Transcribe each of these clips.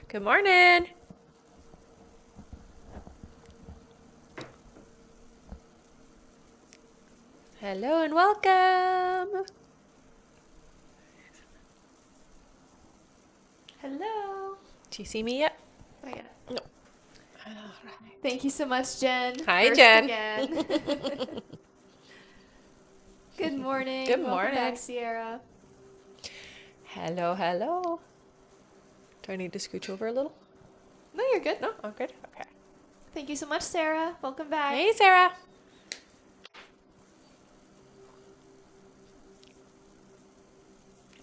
Good morning. Hello and welcome. Hello. Do you see me yet? Oh, yeah. No. Thank you so much, Jen. Hi, First Jen. again. Good morning. Good Welcome back, morning. Sierra. Hello, hello. Do I need to scooch over a little? No, you're good. No? Oh, good. Okay. Thank you so much, Sarah. Welcome back. Hey, Sarah.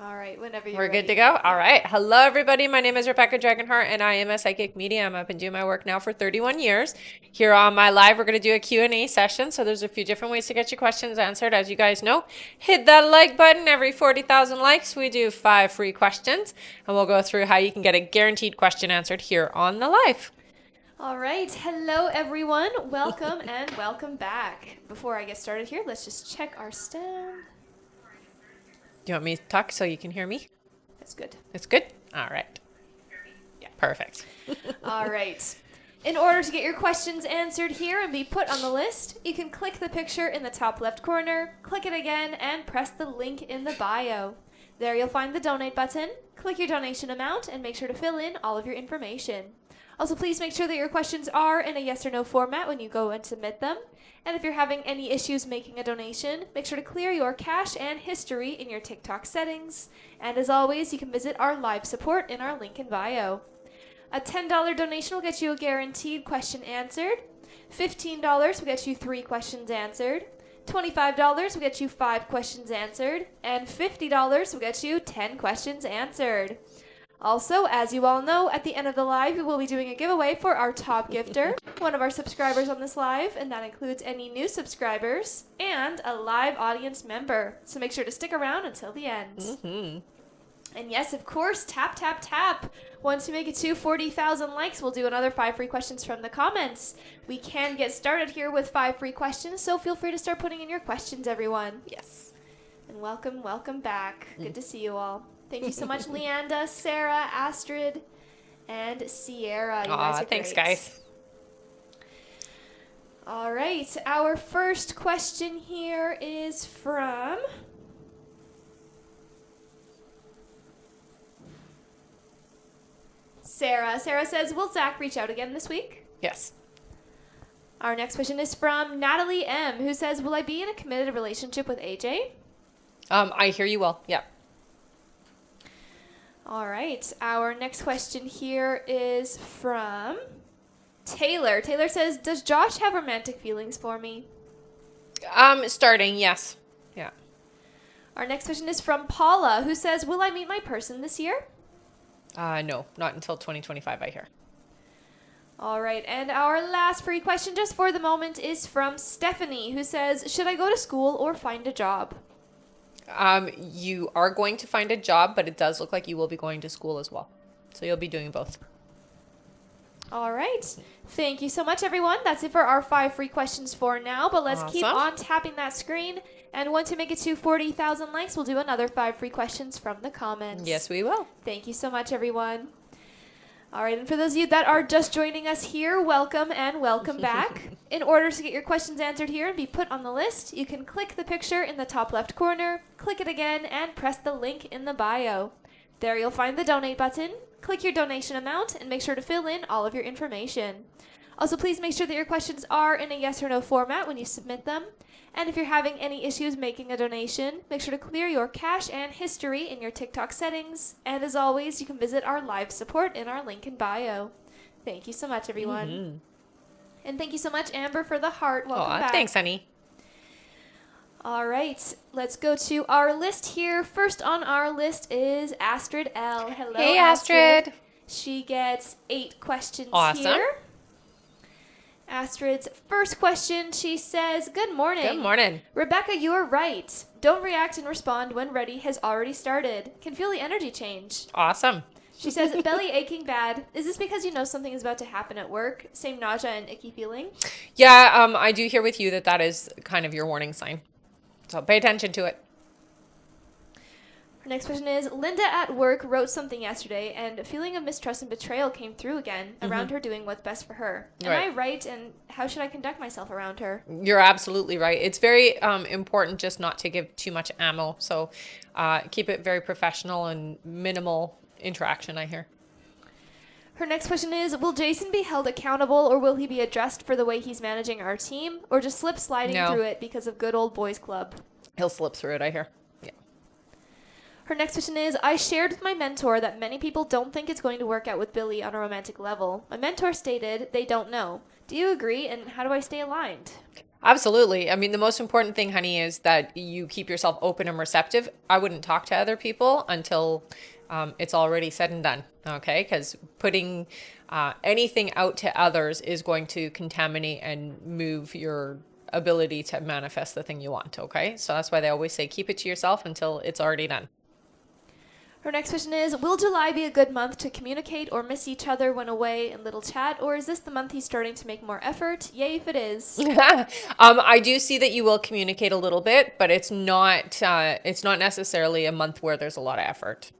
All right, whenever you're We're ready. good to go? All right. Hello, everybody. My name is Rebecca Dragonheart, and I am a psychic medium. I've been doing my work now for 31 years. Here on my live, we're going to do a Q&A session. So there's a few different ways to get your questions answered. As you guys know, hit that like button. Every 40,000 likes, we do 5 free questions. And we'll go through how you can get a guaranteed question answered here on the live. All right. Hello, everyone. Welcome and welcome back. Before I get started here, let's just check our stem. Do you want me to talk so you can hear me? That's good. It's good? All right. Yeah, perfect. All right. In order to get your questions answered here and be put on the list, you can click the picture in the top left corner, click it again, and press the link in the bio. There you'll find the donate button. Click your donation amount and make sure to fill in all of your information. Also, please make sure that your questions are in a yes or no format when you go and submit them. And if you're having any issues making a donation, make sure to clear your cache and history in your TikTok settings. And as always, you can visit our live support in our link in bio. A $10 donation will get you a guaranteed question answered. $15 will get you 3 questions answered. $25 will get you 5 questions answered. And $50 will get you 10 questions answered. Also, as you all know, at the end of the live, we will be doing a giveaway for our top gifter, one of our subscribers on this live, and that includes any new subscribers and a live audience member. So make sure to stick around until the end. Mm-hmm. And yes, of course, tap, tap, tap. Once we make it to 40,000 likes, we'll do another 5 free questions from the comments. We can get started here with 5 free questions, so feel free to start putting in your questions, everyone. Yes. And welcome back. Good to see you all. Thank you so much, Leanda, Sarah, Astrid, and Sierra. You guys are Thanks, great. guys. All right, our first question here is from Sarah. Sarah says, will Zach reach out again this week? Yes. Our next question is from Natalie M., who says, will I be in a committed relationship with AJ? I hear you well. Yeah. All right. Our next question here is from Taylor. Taylor says, does Josh have romantic feelings for me? Starting, yes. Yeah. Our next question is from Paula, who says, will I meet my person this year? No, not until 2025, I hear. All right. And our last free question just for the moment is from Stephanie, who says, should I go to school or find a job? You are going to find a job, but it does look like you will be going to school as well. So you'll be doing both. All right. Thank you so much, everyone. That's it for our 5 free questions for now, but let's keep Awesome. on tapping that screen. And once we make it to 40,000 likes, we'll do another 5 free questions from the comments. Yes, we will. Thank you so much, everyone. All right, and for those of you that are just joining us here, welcome and welcome back. In order to get your questions answered here and be put on the list, you can click the picture in the top left corner, click it again, and press the link in the bio. There you'll find the donate button. Click your donation amount and make sure to fill in all of your information. Also, please make sure that your questions are in a yes or no format when you submit them. And if you're having any issues making a donation, make sure to clear your cache and history in your TikTok settings. And as always, you can visit our live support in our link in bio. Thank you so much, everyone. Mm-hmm. And thank you so much, Amber, for the heart. Welcome back. Thanks, honey. All right, let's go to our list here. First on our list is Astrid L. Hello, Hey, Astrid. She gets 8 questions Awesome. here. Astrid's first question, she says, good morning. Good morning. Rebecca, you are right. Don't react and respond when ready has already started. Can feel the energy change. Awesome. She says, belly aching bad. Is this because you know something is about to happen at work? Same nausea and icky feeling? Yeah, I do hear with you that is kind of your warning sign. So pay attention to it. Her next question is, Linda at work wrote something yesterday, and a feeling of mistrust and betrayal came through again around her doing what's best for her. Am I right, and how should I conduct myself around her? You're absolutely right. It's very important just not to give too much ammo. So keep it very professional and minimal interaction, I hear. Her next question is, will Jason be held accountable, or will he be addressed for the way he's managing our team, or just slip sliding through it because of good old boys club? He'll slip through it, I hear. Yeah. Her next question is, I shared with my mentor that many people don't think it's going to work out with Billy on a romantic level. My mentor stated they don't know. Do you agree, and how do I stay aligned? Absolutely. I mean, the most important thing, honey, is that you keep yourself open and receptive. I wouldn't talk to other people until it's already said and done, okay? Because putting anything out to others is going to contaminate and move your ability to manifest the thing you want, okay? So that's why they always say keep it to yourself until it's already done. Her next question is, will July be a good month to communicate or miss each other when away in little chat, or is this the month he's starting to make more effort? Yay if it is. I do see that you will communicate a little bit, but it's not necessarily a month where there's a lot of effort.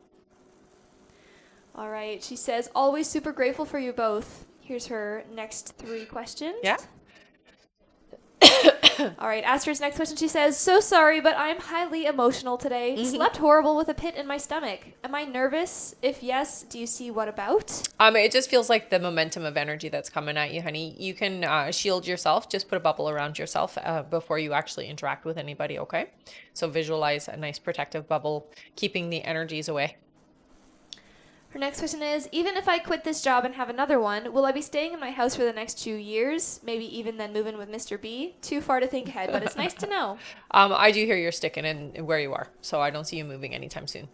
All right. She says, always super grateful for you both. Here's her next 3 questions. Yeah. All right. Astrid's next question. She says, so sorry, but I'm highly emotional today. Slept horrible with a pit in my stomach. Am I nervous? If yes, do you see what about? It just feels like the momentum of energy that's coming at you, honey. You can shield yourself. Just put a bubble around yourself before you actually interact with anybody, okay? So visualize a nice protective bubble, keeping the energies away. Her next question is, even if I quit this job and have another one, will I be staying in my house for the next 2 years? Maybe even then moving with Mr. B? Too far to think ahead, but it's nice to know. I do hear you're sticking in where you are, so I don't see you moving anytime soon.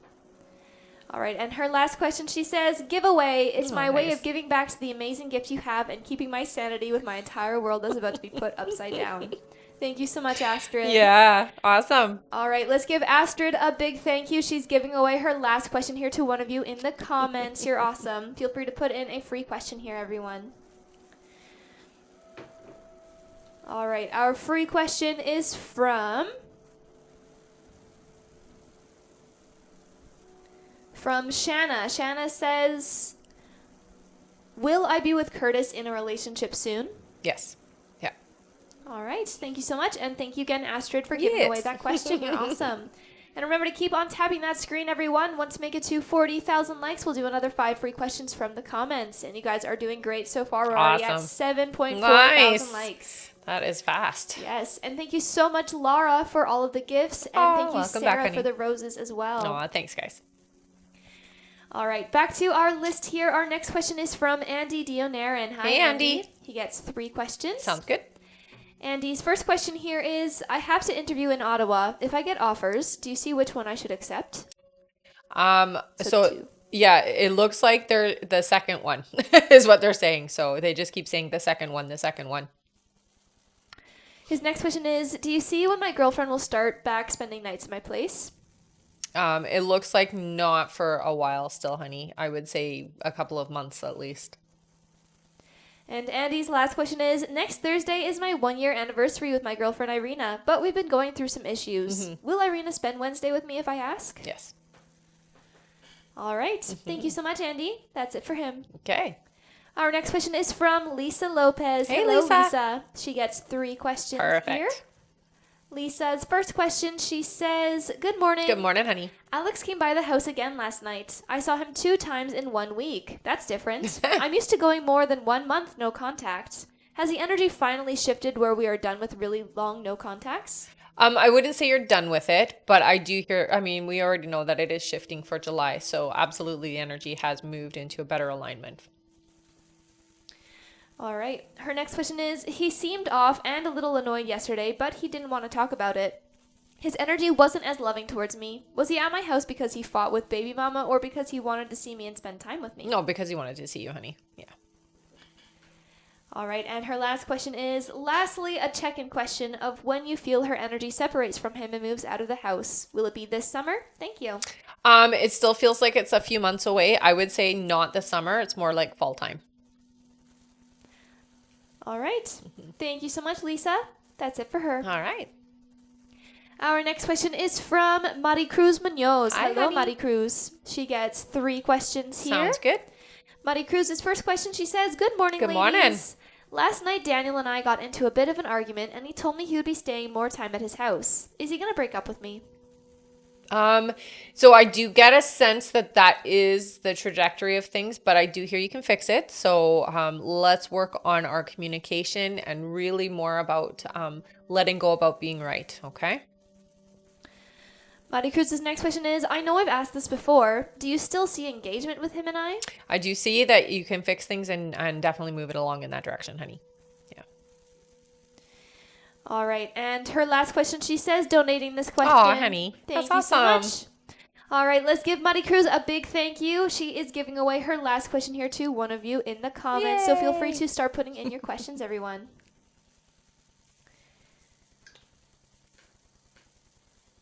All right, and her last question, she says, giveaway. It's my way of giving back to the amazing gift you have and keeping my sanity with my entire world that's about to be put upside down. Thank you so much, Astrid. Yeah, awesome. All right, let's give Astrid a big thank you. She's giving away her last question here to one of you in the comments. You're awesome. Feel free to put in a free question here, everyone. All right, our free question is from Shanna. Shanna says, will I be with Curtis in a relationship soon? Yes. Yeah. All right. Thank you so much. And thank you again, Astrid, for giving away that question. You're awesome. And remember to keep on tapping that screen, everyone. Once we make it to 40,000 likes, we'll do another 5 free questions from the comments. And you guys are doing great so far. We're already at 7.4 thousand likes. That is fast. Yes. And thank you so much, Laura, for all of the gifts. And thank you, Sarah, for the roses as well. Aw, thanks, guys. All right, back to our list here. Our next question is from Andy Dionaran. Hi, Hey, Andy. He gets 3 questions. Sounds good. Andy's first question here is, I have to interview in Ottawa. If I get offers, do you see which one I should accept? So yeah, it looks like they're the second one is what they're saying. So they just keep saying the second one, the second one. His next question is, do you see when my girlfriend will start back spending nights at my place? It looks like not for a while still, honey. I would say a couple of months at least. And Andy's last question is, next Thursday is my 1-year anniversary with my girlfriend Irina, but we've been going through some issues. Will Irina spend Wednesday with me if I ask? Yes. All right. Thank you so much, Andy. That's it for him. Okay. Our next question is from Lisa Lopez. Hey, Hello, Lisa. Lisa. She gets 3 questions Perfect. here. Lisa's first question, she says, good morning. Good morning, honey. Alex came by the house again last night. I saw him 2 times in 1 week. That's different. I'm used to going more than 1 month no contact. Has the energy finally shifted where we are done with really long no contacts? I wouldn't say you're done with it, but I do hear, we already know that it is shifting for July. So absolutely the energy has moved into a better alignment. All right. Her next question is, he seemed off and a little annoyed yesterday, but he didn't want to talk about it. His energy wasn't as loving towards me. Was he at my house because he fought with baby mama or because he wanted to see me and spend time with me? No, because he wanted to see you, honey. Yeah. All right. And her last question is, lastly, a check-in question of when you feel her energy separates from him and moves out of the house. Will it be this summer? Thank you. It still feels like it's a few months away. I would say not this summer. It's more like fall time. All right. Thank you so much, Lisa. That's it for her. All right. Our next question is from Mari Cruz Munoz. Hi, Hello, honey. Mari Cruz. She gets 3 questions here. Sounds good. Mari Cruz's first question, she says, Good morning, Good ladies. morning. Last night, Daniel and I got into a bit of an argument, and he told me he would be staying more time at his house. Is he going to break up with me? So I do get a sense that that is the trajectory of things, but I do hear you can fix it. So let's work on our communication and really more about letting go about being right. Okay. Mari Cruz's next question is, I know I've asked this before. Do you still see engagement with him and I? I do see that you can fix things and definitely move it along in that direction, honey. Yeah. All right. And her last question, she says, donating this question. Oh, honey. Thank That's you awesome. so much. All right. Let's give Mari Cruz a big thank you. She is giving away her last question here to one of you in the comments. So feel free Yay. to start putting in your questions, everyone.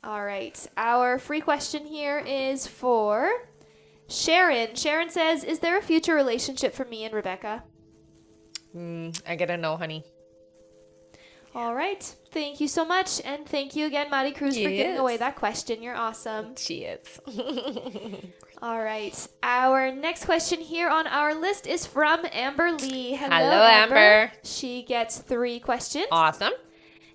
All right. Our free question here is for Sharon. Sharon says, is there a future relationship for me and Rebecca? I get a no, honey. All right. Thank you so much. And thank you again, Mari Cruz, for giving Yes. away that question. You're awesome. She is. All right. Our next question here on our list is from Amber Lee. Hello, Amber. She gets 3 questions. Awesome.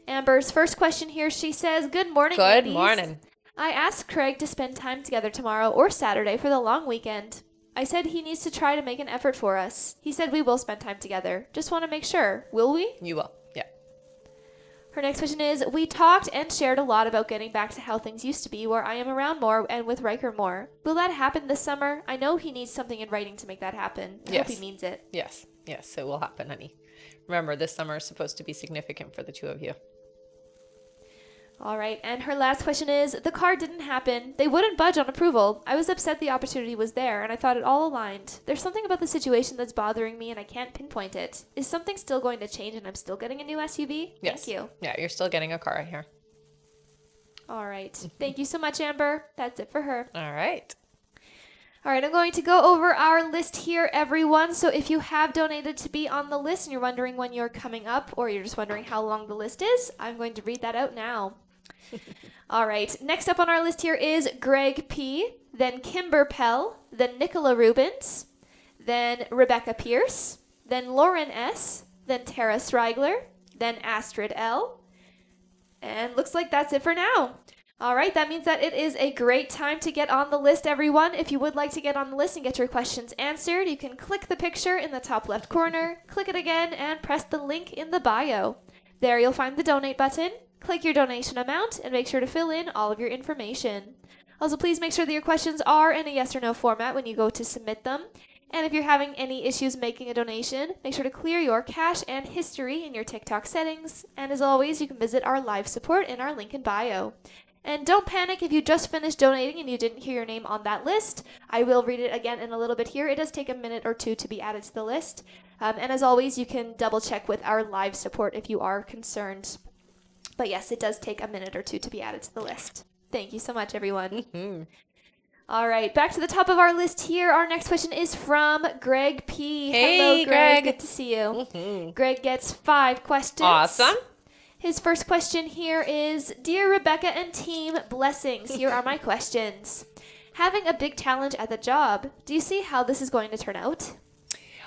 Amber's first question here, she says, Good morning, Good ladies. morning. I asked Craig to spend time together tomorrow or Saturday for the long weekend. I said he needs to try to make an effort for us. He said we will spend time together. Just want to make sure. Will we? You will. Yeah. Her next question is, we talked and shared a lot about getting back to how things used to be, where I am around more and with Riker more. Will that happen this summer? I know he needs something in writing to make that happen. I hope he Yes. means it. Yes. Yes, it will happen, honey. Remember, this summer is supposed to be significant for the two of you. All right, and her last question is, the card didn't happen. They wouldn't budge on approval. I was upset the opportunity was there, and I thought it all aligned. There's something about the situation that's bothering me, and I can't pinpoint it. Is something still going to change, and I'm still getting a new SUV? Yes. Thank you. Yeah, you're still getting a car here. All right. Thank you so much, Amber. That's it for her. All right. All right, I'm going to go over our list here, everyone. So if you have donated to be on the list and you're wondering when you're coming up, or you're just wondering how long the list is, I'm going to read that out now. All right, next up on our list here is Greg P., then Kimber Pell, then Nicola Rubens, then Rebecca Pierce, then Lauren S., then Tara Strigler, then Astrid L., and looks like that's it for now. All right, that means that it is a great time to get on the list, everyone. If you would like to get on the list and get your questions answered, you can click the picture in the top left corner, click it again, and press the link in the bio. There you'll find the donate button. Click your donation amount and make sure to fill in all of your information. Also, please make sure that your questions are in a yes or no format when you go to submit them. And if you're having any issues making a donation, make sure to clear your cache and history in your TikTok settings. And as always, you can visit our live support in our link in bio. And don't panic if you just finished donating and you didn't hear your name on that list. I will read it again in a little bit here. It does take a minute or two to be added to the list. And as always, you can double check with our live support if you are concerned. But yes, it does take a minute or two to be added to the list. Thank you so much, everyone. All right, back to the top of our list here. Our next question is from Greg P. Hey, Hello, Greg. Greg. Good to see you. Greg gets 5 questions. Awesome. His first question here is, Dear Rebecca and team, blessings. Here are my questions. Having a big challenge at the job. Do you see how this is going to turn out?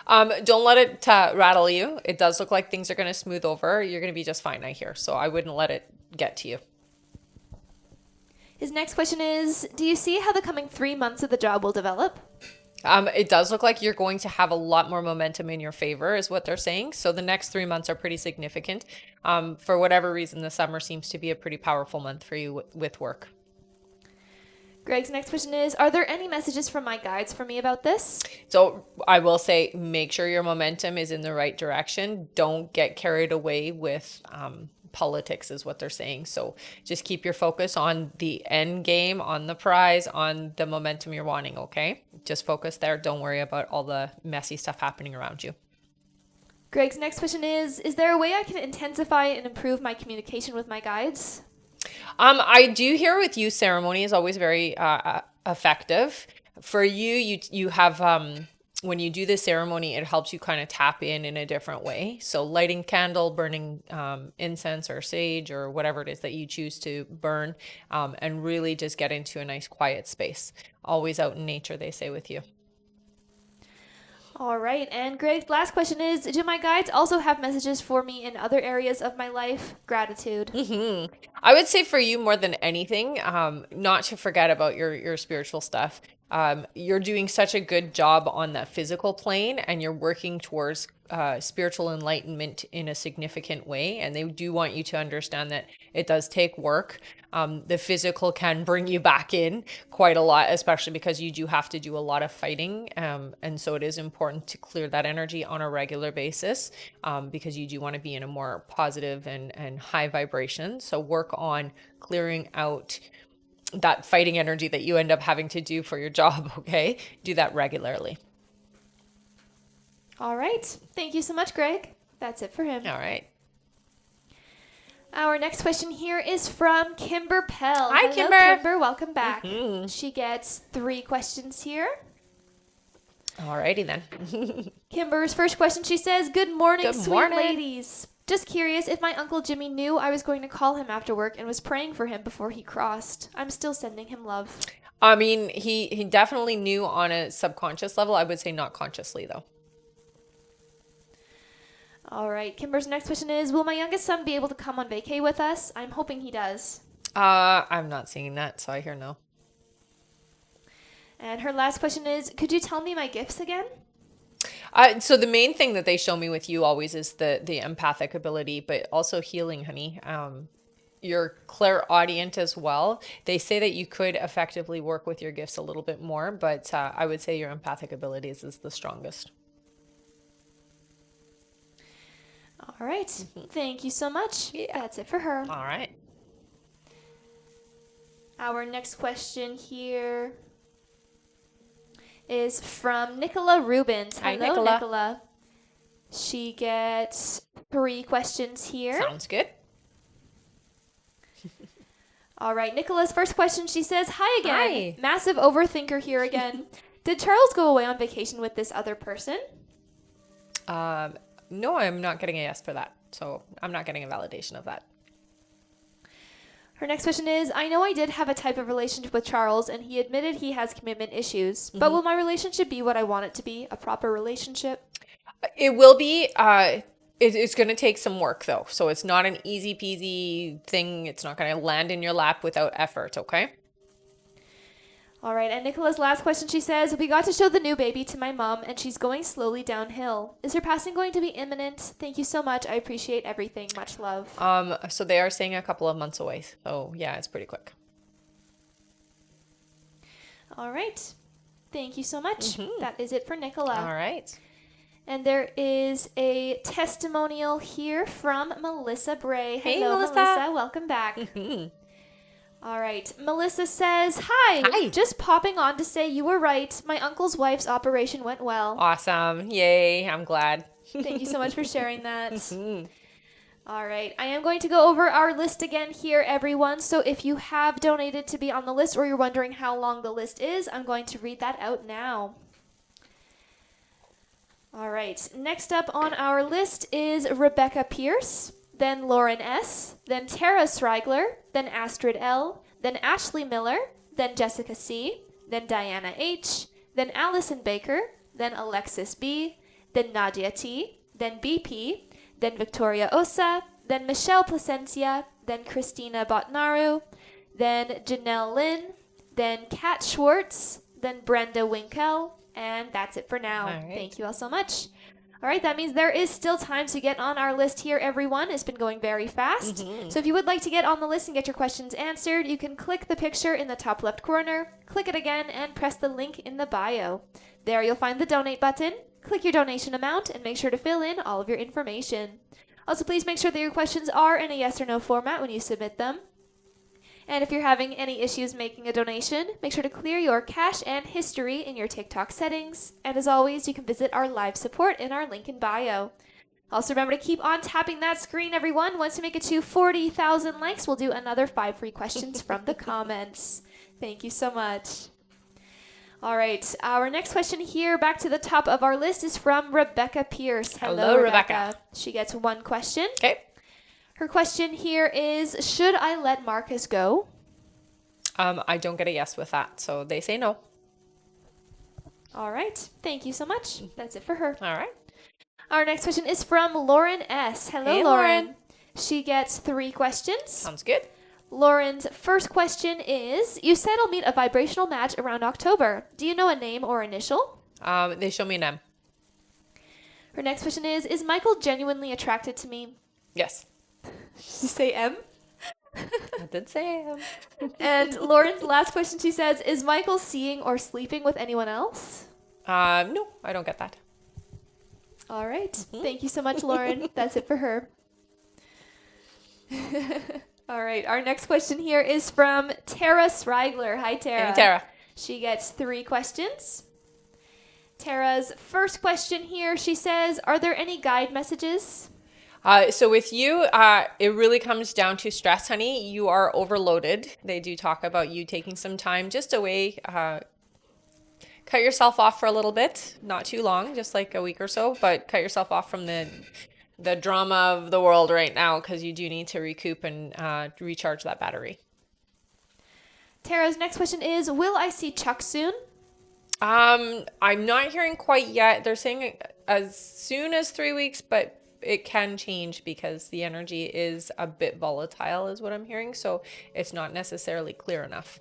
Don't let it rattle you. It does look like things are going to smooth over. You're going to be just fine, I hear. So I wouldn't let it get to you. His next question is, do you see how the coming 3 months of the job will develop? It does look like you're going to have a lot more momentum in your favor, is what they're saying. So the next 3 months are pretty significant. For whatever reason, the summer seems to be a pretty powerful month for you with work. Greg's next question is, are there any messages from my guides for me about this? So I will say, make sure your momentum is in the right direction. Don't get carried away with politics is what they're saying. So just keep your focus on the end game, on the prize, on the momentum you're wanting, okay? Just focus there. Don't worry about all the messy stuff happening around you. Greg's next question is there a way I can intensify and improve my communication with my guides? I do hear with you, ceremony is always very effective. For you have when you do the ceremony, it helps you kind of tap in a different way. So lighting candle, burning incense or sage or whatever it is that you choose to burn, and really just get into a nice quiet space. Always out in nature, they say, with you. All right. And Greg's last question is, do my guides also have messages for me in other areas of my life? Gratitude. I would say for you more than anything, not to forget about your spiritual stuff. You're doing such a good job on that physical plane, and you're working towards spiritual enlightenment in a significant way. And they do want you to understand that it does take work. The physical can bring you back in quite a lot, especially because you do have to do a lot of fighting. And so it is important to clear that energy on a regular basis, because you do want to be in a more positive and high vibration. So work on clearing out that fighting energy that you end up having to do for your job, okay? Do that regularly. All right. Thank you so much, Greg. That's it for him. All right. Our next question here is from Kimber Pell. Hi, Hello, Kimber. Kimber, welcome back. She gets 3 questions here. Alrighty then. Kimber's first question, she says, Good morning, Good sweet morning. ladies. Just curious if my Uncle Jimmy knew I was going to call him after work and was praying for him before he crossed. I'm still sending him love. I mean, he definitely knew on a subconscious level. I would say not consciously, though. All right. Kimber's next question is, will my youngest son be able to come on vacay with us? I'm hoping he does. I'm not seeing that, so I hear no. And her last question is, could you tell me my gifts again? So the main thing that they show me with you always is the empathic ability, but also healing, honey. You're clairaudient as well. They say that you could effectively work with your gifts a little bit more, but I would say your empathic abilities is the strongest. All right. Thank you so much. That's it for her. All right. Our next question here is from Nicola Rubens. Hi, Hello, Nicola. Nicola. She gets 3 questions here. Sounds good. All right, Nicola's first question, she says, Hi again. Hi. Massive overthinker here again. Did Charles go away on vacation with this other person? No, I'm not getting a yes for that. So I'm not getting a validation of that. Her next question is, I know I did have a type of relationship with Charles, and he admitted he has commitment issues. But will my relationship be what I want it to be? A proper relationship? It will be. It's going to take some work, though. So it's not an easy peasy thing. It's not going to land in your lap without effort, okay? All right, and Nicola's last question, she says, we got to show the new baby to my mom, and she's going slowly downhill. Is her passing going to be imminent? Thank you so much. I appreciate everything. Much love. So they are saying a couple of months away. So yeah, it's pretty quick. All right. Thank you so much. That is it for Nicola. All right. And there is a testimonial here from Melissa Bray. Hey, Hello, Melissa. Welcome back. All right. Melissa says, Hi. Hi. Just popping on to say you were right. My uncle's wife's operation went well. Awesome. Yay. I'm glad. Thank you so much for sharing that. All right. I am going to go over our list again here, everyone. So if you have donated to be on the list or you're wondering how long the list is, I'm going to read that out now. All right. Next up on our list is Rebecca Pierce, then Lauren S., then Tara Srigler, then Astrid L., then Ashley Miller, then Jessica C., then Diana H., then Allison Baker, then Alexis B., then Nadia T., then BP, then Victoria Osa, then Michelle Placencia, then Christina Botnaru, then Janelle Lynn, then Kat Schwartz, then Brenda Winkel, and that's it for now. All right. Thank you all so much. All right, that means there is still time to get on our list here, everyone. It's been going very fast. So if you would like to get on the list and get your questions answered, you can click the picture in the top left corner, click it again, and press the link in the bio. There you'll find the donate button. Click your donation amount and make sure to fill in all of your information. Also, please make sure that your questions are in a yes or no format when you submit them. And if you're having any issues making a donation, make sure to clear your cache and history in your TikTok settings. And as always, you can visit our live support in our link in bio. Also, remember to keep on tapping that screen, everyone. Once we make it to 40,000 likes, we'll do another 5 free questions from the comments. Thank you so much. All right. Our next question here, back to the top of our list, is from Rebecca Pierce. Hello, Rebecca. She gets one question. Okay. Her question here is, should I let Marcus go? I don't get a yes with that, so they say no. All right. Thank you so much. That's it for her. All right. Our next question is from Lauren S. Hello, Hey, Lauren. Lauren. She gets 3 questions. Sounds good. Lauren's first question is, you said I'll meet a vibrational match around October. Do you know a name or initial? They show me an M. Her next question is Michael genuinely attracted to me? Yes. Did you say M? I did say M. And Lauren's last question, she says, is Michael seeing or sleeping with anyone else? No, I don't get that. All right. Thank you so much, Lauren. That's it for her. All right. Our next question here is from Tara Srigler. Hi, Tara. Hey, Tara. She gets 3 questions. Tara's first question here, she says, are there any guide messages? So with you, it really comes down to stress, honey. You are overloaded. They do talk about you taking some time just away. Cut yourself off for a little bit, not too long, just like a week or so, but cut yourself off from the drama of the world right now, because you do need to recoup and recharge that battery. Tara's next question is, will I see Chuck soon? I'm not hearing quite yet. They're saying as soon as 3 weeks, but it can change because the energy is a bit volatile is what I'm hearing. So it's not necessarily clear enough.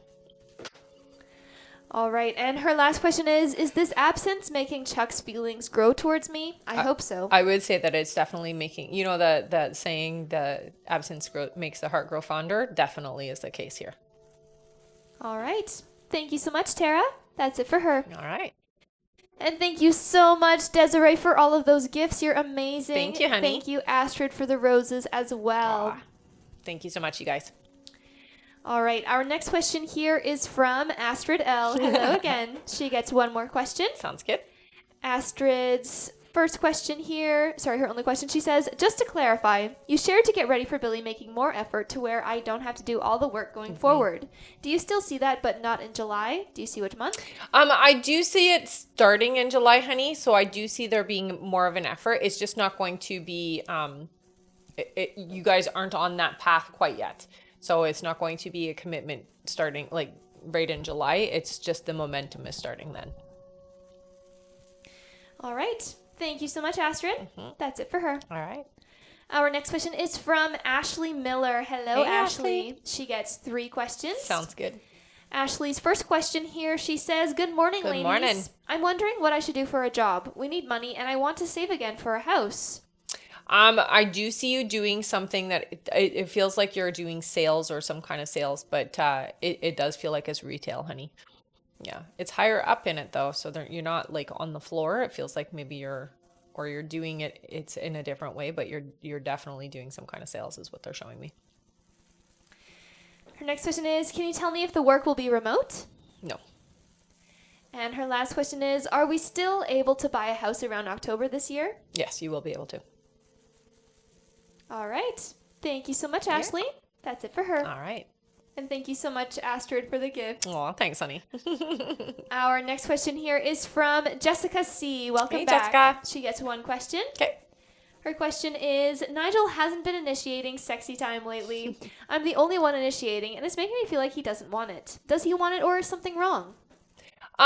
All right. And her last question is this absence making Chuck's feelings grow towards me? I hope so. I would say that it's definitely making, you know, that saying the absence makes the heart grow fonder definitely is the case here. All right. Thank you so much, Tara. That's it for her. All right. And thank you so much, Desiree, for all of those gifts. You're amazing. Thank you, honey. Thank you, Astrid, for the roses as well. Thank you so much, you guys. All right. Our next question here is from Astrid L. Hello again. She gets one more question. Sounds good. Astrid's first question here, her only question, she says, just to clarify, you shared to get ready for Billy making more effort to where I don't have to do all the work going forward. Do you still see that, but not in July? Do you see which month? I do see it starting in July, honey. So I do see there being more of an effort. It's just not going to be, you guys aren't on that path quite yet. So it's not going to be a commitment starting like right in July. It's just the momentum is starting then. All right. Thank you so much, Astrid. That's it for her. All right. Our next question is from Ashley Miller. Hello, Hey, Ashley. She gets 3 questions. Sounds good. Ashley's first question here, she says, good morning, ladies. Good morning. I'm wondering what I should do for a job. We need money, and I want to save again for a house. I do see you doing something that it feels like you're doing sales or some kind of sales, but it does feel like it's retail, honey. Yeah, it's higher up in it though, so you're not like on the floor. It feels like maybe you're doing it. It's in a different way, but you're definitely doing some kind of sales, is what they're showing me. Her next question is, can you tell me if the work will be remote? No. And her last question is, are we still able to buy a house around October this year? Yes, you will be able to. All right. Thank you so much, Ashley. That's it for her. All right. And thank you so much, Astrid, for the gift. Oh, thanks, honey. Our next question here is from Jessica C. Welcome Hey, back. Jessica. She gets 1 question. Okay. Her question is, Nigel hasn't been initiating sexy time lately. I'm the only one initiating, and it's making me feel like he doesn't want it. Does he want it, or is something wrong? No,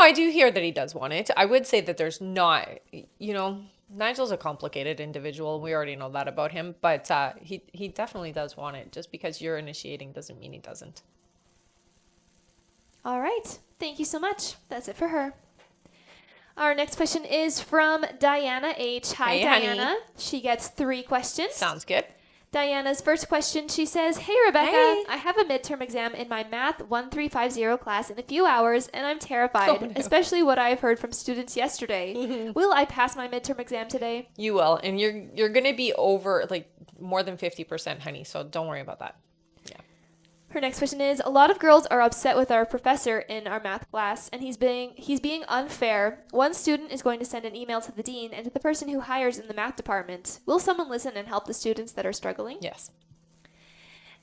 I do hear that he does want it. I would say that there's not, Nigel's a complicated individual. We already know that about him, but he definitely does want it. Just because you're initiating doesn't mean he doesn't. All right. Thank you so much. That's it for her. Our next question is from Diana H. Hi, Hey, Diana. honey. She gets 3 questions. Sounds good. Diana's first question, she says, hey, Rebecca, Hey. I have a midterm exam in my Math 1350 class in a few hours, and I'm terrified, Oh, no. especially what I've heard from students yesterday. Will I pass my midterm exam today? You will, and you're going to be over like more than 50%, honey, so don't worry about that. Yeah. Her next question is, a lot of girls are upset with our professor in our math class, and he's being unfair. One student is going to send an email to the dean and to the person who hires in the math department. Will someone listen and help the students that are struggling? Yes.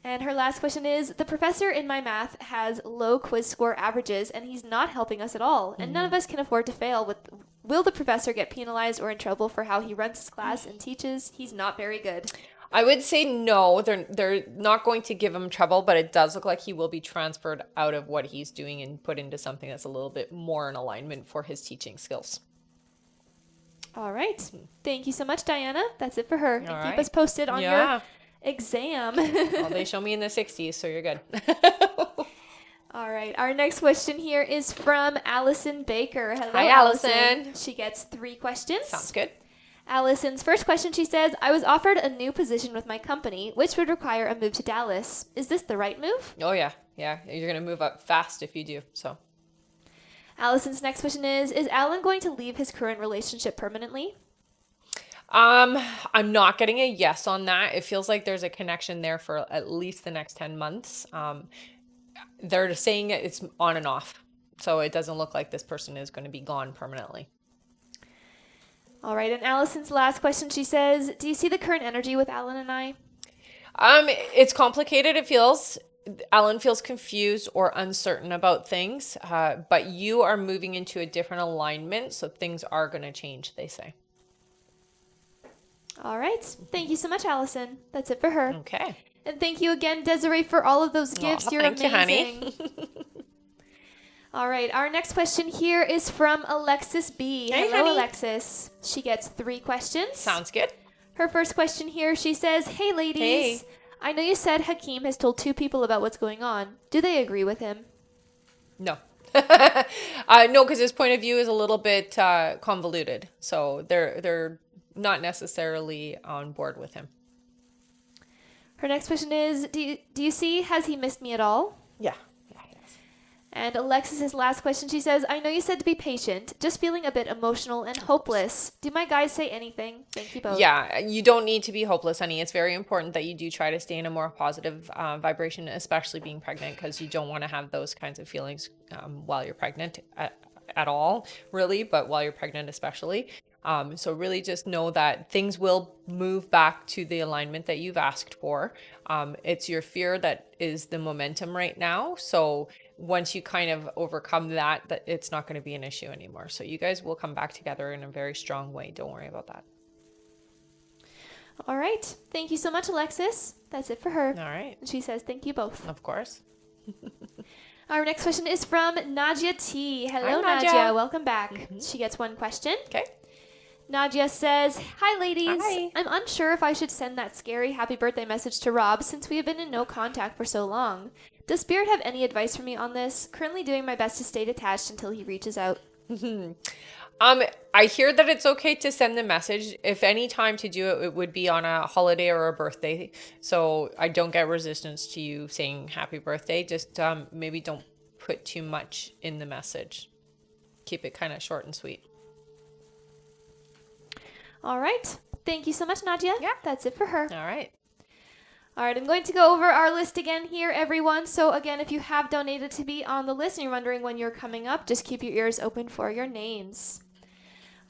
And her last question is, the professor in my math has low quiz score averages and he's not helping us at all. And none of us can afford to fail. Will the professor get penalized or in trouble for how he runs his class and teaches? He's not very good. I would say no, they're not going to give him trouble, but it does look like he will be transferred out of what he's doing and put into something that's a little bit more in alignment for his teaching skills. All right. Thank you so much, Diana. That's it for her. And All keep right. us posted on your exam. Well, they show me in the 60s, so you're good. All right. Our next question here is from Allison Baker. Hello, Hi, Allison. She gets 3 questions. Sounds good. Allison's first question, she says, I was offered a new position with my company, which would require a move to Dallas. Is this the right move? Oh, yeah. Yeah. You're going to move up fast if you do. So, Allison's next question is Alan going to leave his current relationship permanently? I'm not getting a yes on that. It feels like there's a connection there for at least the next 10 months. They're saying it's on and off. So it doesn't look like this person is going to be gone permanently. All right. And Allison's last question, she says, do you see the current energy with Alan and I? It's complicated. It feels, Alan feels confused or uncertain about things, but you are moving into a different alignment. So things are going to change, they say. All right. Thank you so much, Allison. That's it for her. Okay. And thank you again, Desiree, for all of those gifts. You're amazing. Thank you, honey. All right. Our next question here is from Alexis B. Hey, Hello, honey. Alexis. She gets 3 questions. Sounds good. Her first question here, she says, hey, ladies. Hey. I know you said Hakeem has told 2 people about what's going on. Do they agree with him? No. No, because his point of view is a little bit convoluted. So they're not necessarily on board with him. Her next question is, do you see, has he missed me at all? Yeah. Yes. And Alexis's last question, she says, I know you said to be patient, just feeling a bit emotional and hopeless. Do my guys say anything? Thank you both. Yeah, you don't need to be hopeless, honey. It's very important that you do try to stay in a more positive vibration, especially being pregnant, because you don't want to have those kinds of feelings while you're pregnant at all, really, but while you're pregnant especially. So really just know that things will move back to the alignment that you've asked for. It's your fear that is the momentum right now. So once you kind of overcome that it's not going to be an issue anymore. So you guys will come back together in a very strong way. Don't worry about that. All right. Thank you so much, Alexis. That's it for her. All right. And she says, thank you both. Of course. Our next question is from Nadia T. Hello, Hi, Nadia. Nadia. Welcome back. She gets 1 question. Okay. Nadia says, hi, ladies. Hi. I'm unsure if I should send that scary happy birthday message to Rob since we have been in no contact for so long. Does Spirit have any advice for me on this? Currently doing my best to stay detached until he reaches out. I hear that it's okay to send the message. If any time to do it, it would be on a holiday or a birthday. So I don't get resistance to you saying happy birthday. Just maybe don't put too much in the message. Keep it kind of short and sweet. All right. Thank you so much, Nadia. Yeah. That's it for her. All right. All right, I'm going to go over our list again here, everyone. So again, if you have donated to be on the list and you're wondering when you're coming up, just keep your ears open for your names.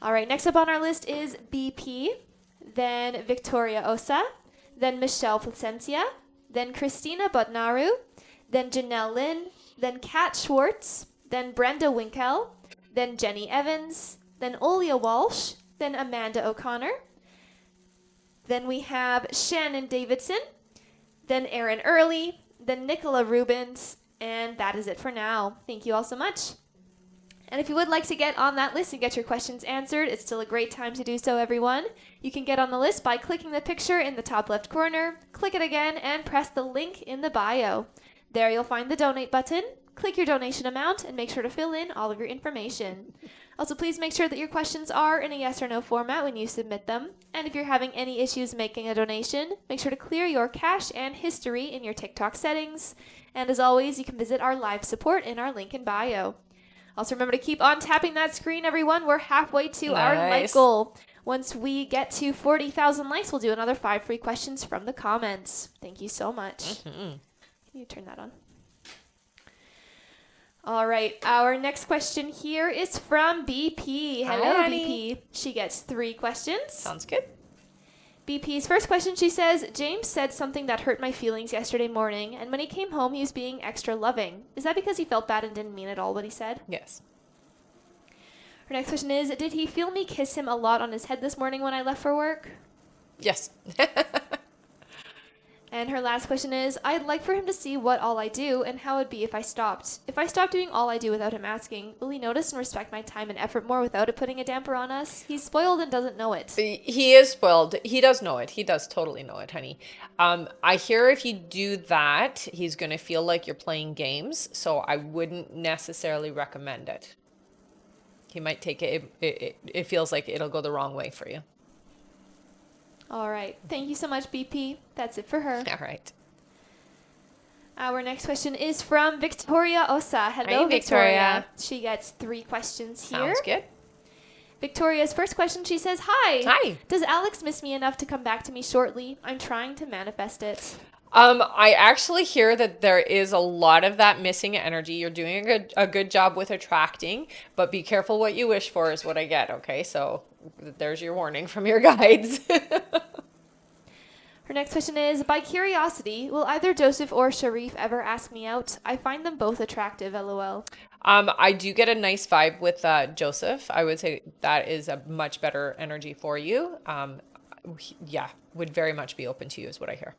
All right, next up on our list is BP, then Victoria Osa, then Michelle Placencia, then Christina Botnaru, then Janelle Lynn, then Kat Schwartz, then Brenda Winkel, then Jenny Evans, then Olia Walsh, then Amanda O'Connor. Then we have Shannon Davidson, then Aaron Early, then Nicola Rubens, and that is it for now. Thank you all so much. And if you would like to get on that list and get your questions answered, it's still a great time to do so, everyone. You can get on the list by clicking the picture in the top left corner, click it again, and press the link in the bio. There you'll find the donate button. Click your donation amount and make sure to fill in all of your information. Also, please make sure that your questions are in a yes or no format when you submit them. And if you're having any issues making a donation, make sure to clear your cache and history in your TikTok settings. And as always, you can visit our live support in our link in bio. Also, remember to keep on tapping that screen, everyone. We're halfway to our like goal. Once we get to 40,000 likes, we'll do another 5 free questions from the comments. Thank you so much. Can you turn that on? All right, our next question here is from BP. Hello, Hi, BP. She gets 3 questions. Sounds good. BP's first question, she says, James said something that hurt my feelings yesterday morning, and when he came home, he was being extra loving. Is that because he felt bad and didn't mean at all what he said? Yes. Her next question is, did he feel me kiss him a lot on his head this morning when I left for work? Yes. And her last question is, I'd like for him to see what all I do and how it'd be if I stopped. If I stopped doing all I do without him asking, will he notice and respect my time and effort more without it putting a damper on us? He's spoiled and doesn't know it. He is spoiled. He does know it. He does totally know it, honey. I hear if you do that, he's going to feel like you're playing games. So I wouldn't necessarily recommend it. He might take it. It feels like it'll go the wrong way for you. All right. Thank you so much, BP. That's it for her. All right. Our next question is from Victoria Osa. Hello, Hi, Victoria. She gets 3 questions here. Sounds good. Victoria's first question, she says, Hi. Hi. Does Alex miss me enough to come back to me shortly? I'm trying to manifest it. I actually hear that there is a lot of that missing energy. You're doing a good job with attracting, but be careful what you wish for is what I get, okay? So there's your warning from your guides. Her next question is, by curiosity, will either Joseph or Sharif ever ask me out? I find them both attractive, lol. I do get a nice vibe with Joseph. I would say that is a much better energy for you. Yeah, would very much be open to you is what I hear.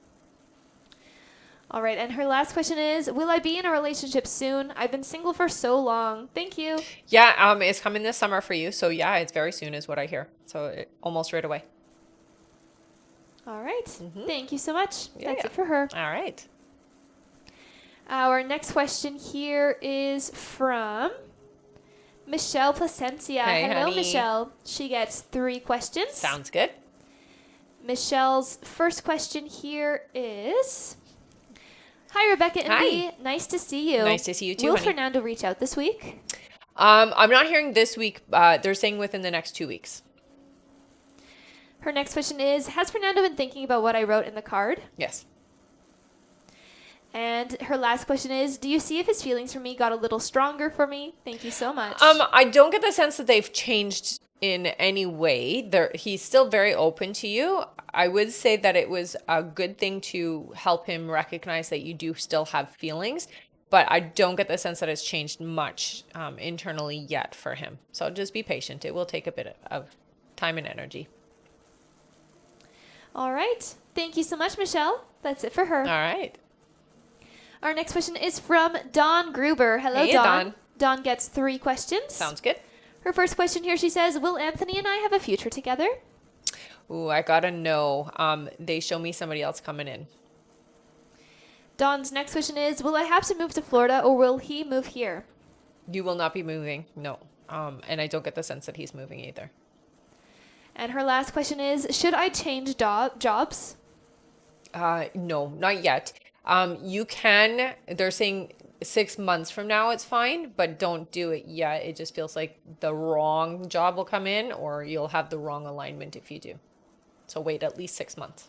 All right, and her last question is, will I be in a relationship soon? I've been single for so long. Thank you. Yeah, it's coming this summer for you. So yeah, it's very soon is what I hear. So almost right away. All right. Thank you so much. Yeah. That's it for her. All right. Our next question here is from Michelle Placencia. Hey, Hello, honey. Michelle. She gets 3 questions. Sounds good. Michelle's first question here is, Hi, Rebecca and Hi. Lee. Nice to see you. Nice to see you too, Will honey. Fernando reach out this week? I'm not hearing this week. They're saying within the next 2 weeks. Her next question is, has Fernando been thinking about what I wrote in the card? Yes. And her last question is, do you see if his feelings for me got a little stronger for me? Thank you so much. I don't get the sense that they've changed in any way. He's still very open to you. I would say that it was a good thing to help him recognize that you do still have feelings, but I don't get the sense that it's changed much internally yet for him. So just be patient. It will take a bit of time and energy. All right. Thank you so much, Michelle. That's it for her. All right. Our next question is from Dawn Gruber. Hello, Hey, Dawn. Dawn. Dawn gets 3 questions. Sounds good. Her first question here, she says, will Anthony and I have a future together? Ooh, I gotta know. They show me somebody else coming in. Dawn's next question is, will I have to move to Florida or will he move here? You will not be moving. No. And I don't get the sense that he's moving either. And her last question is, should I change jobs? No, not yet. You can, they're saying 6 months from now it's fine, but don't do it yet. It just feels like the wrong job will come in or you'll have the wrong alignment if you do. So wait at least 6 months.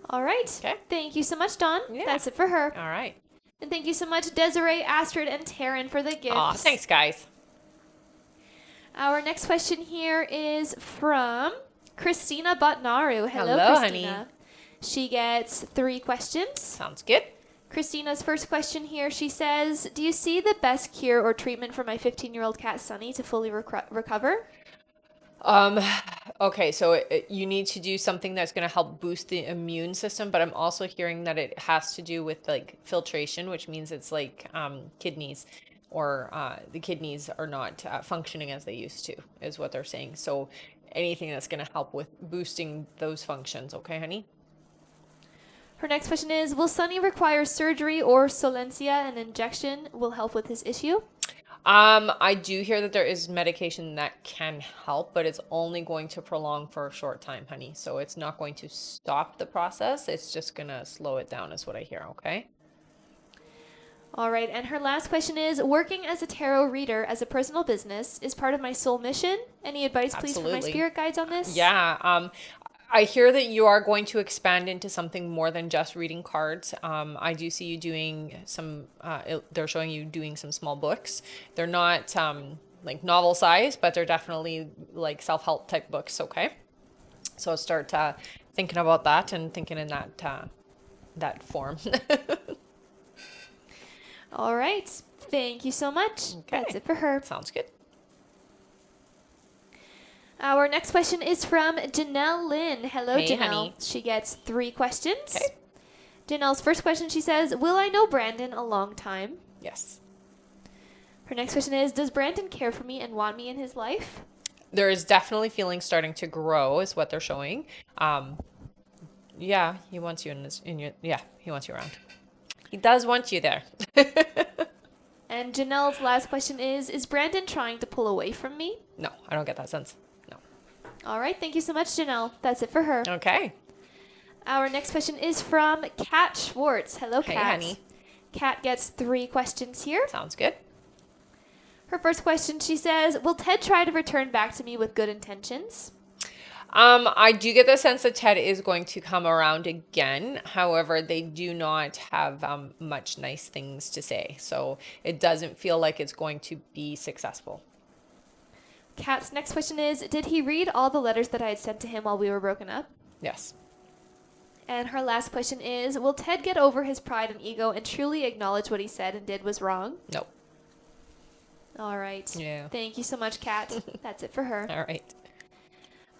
All right. Okay. Thank you so much, Dawn. Yeah. That's it for her. All right. And thank you so much, Desiree, Astrid, and Taryn for the gifts. Aw, thanks, guys. Our next question here is from Christina Botnaru. Hello, Hello, Christina. honey. She gets 3 questions. Sounds good. Christina's first question here, she says, do you see the best cure or treatment for my 15-year-old cat, Sunny, to fully recover? Okay, so you need to do something that's going to help boost the immune system, but I'm also hearing that it has to do with like filtration, which means it's like kidneys or the kidneys are not functioning as they used to, is what they're saying. So anything that's going to help with boosting those functions. Okay, honey? Her next question is, will Sunny require surgery or Solencia, an injection, will help with his issue? I do hear that there is medication that can help, but it's only going to prolong for a short time, honey. So it's not going to stop the process. It's just going to slow it down is what I hear, okay? All right, and her last question is, working as a tarot reader as a personal business is part of my soul mission. Any advice, please, from my Absolutely. spirit guides on this? Yeah, I hear that you are going to expand into something more than just reading cards. I do see you doing some, they're showing you doing some small books. They're not like novel size, but they're definitely like self-help type books, okay? So start thinking about that and thinking in that form. All right. Thank you so much. Okay. That's it for her. Sounds good. Our next question is from Janelle Lynn. Hello, Hey, Janelle. honey. She gets 3 questions. Okay. Janelle's first question, she says, will I know Brandon a long time? Yes. Her next question is, does Brandon care for me and want me in his life? There is definitely feelings starting to grow, is what they're showing. Yeah, he wants you he wants you around. He does want you there. And Janelle's last question is Brandon trying to pull away from me? No, I don't get that sense. No. All right. Thank you so much, Janelle. That's it for her. Okay. Our next question is from Kat Schwartz. Hello, Kat. Hey, honey. Kat gets 3 questions here. Sounds good. Her first question, she says, will Ted try to return back to me with good intentions? I do get the sense that Ted is going to come around again. However, they do not have much nice things to say. So it doesn't feel like it's going to be successful. Kat's next question is, did he read all the letters that I had sent to him while we were broken up? Yes. And her last question is, will Ted get over his pride and ego and truly acknowledge what he said and did was wrong? Nope. All right. Yeah. Thank you so much, Kat. That's it for her. All right.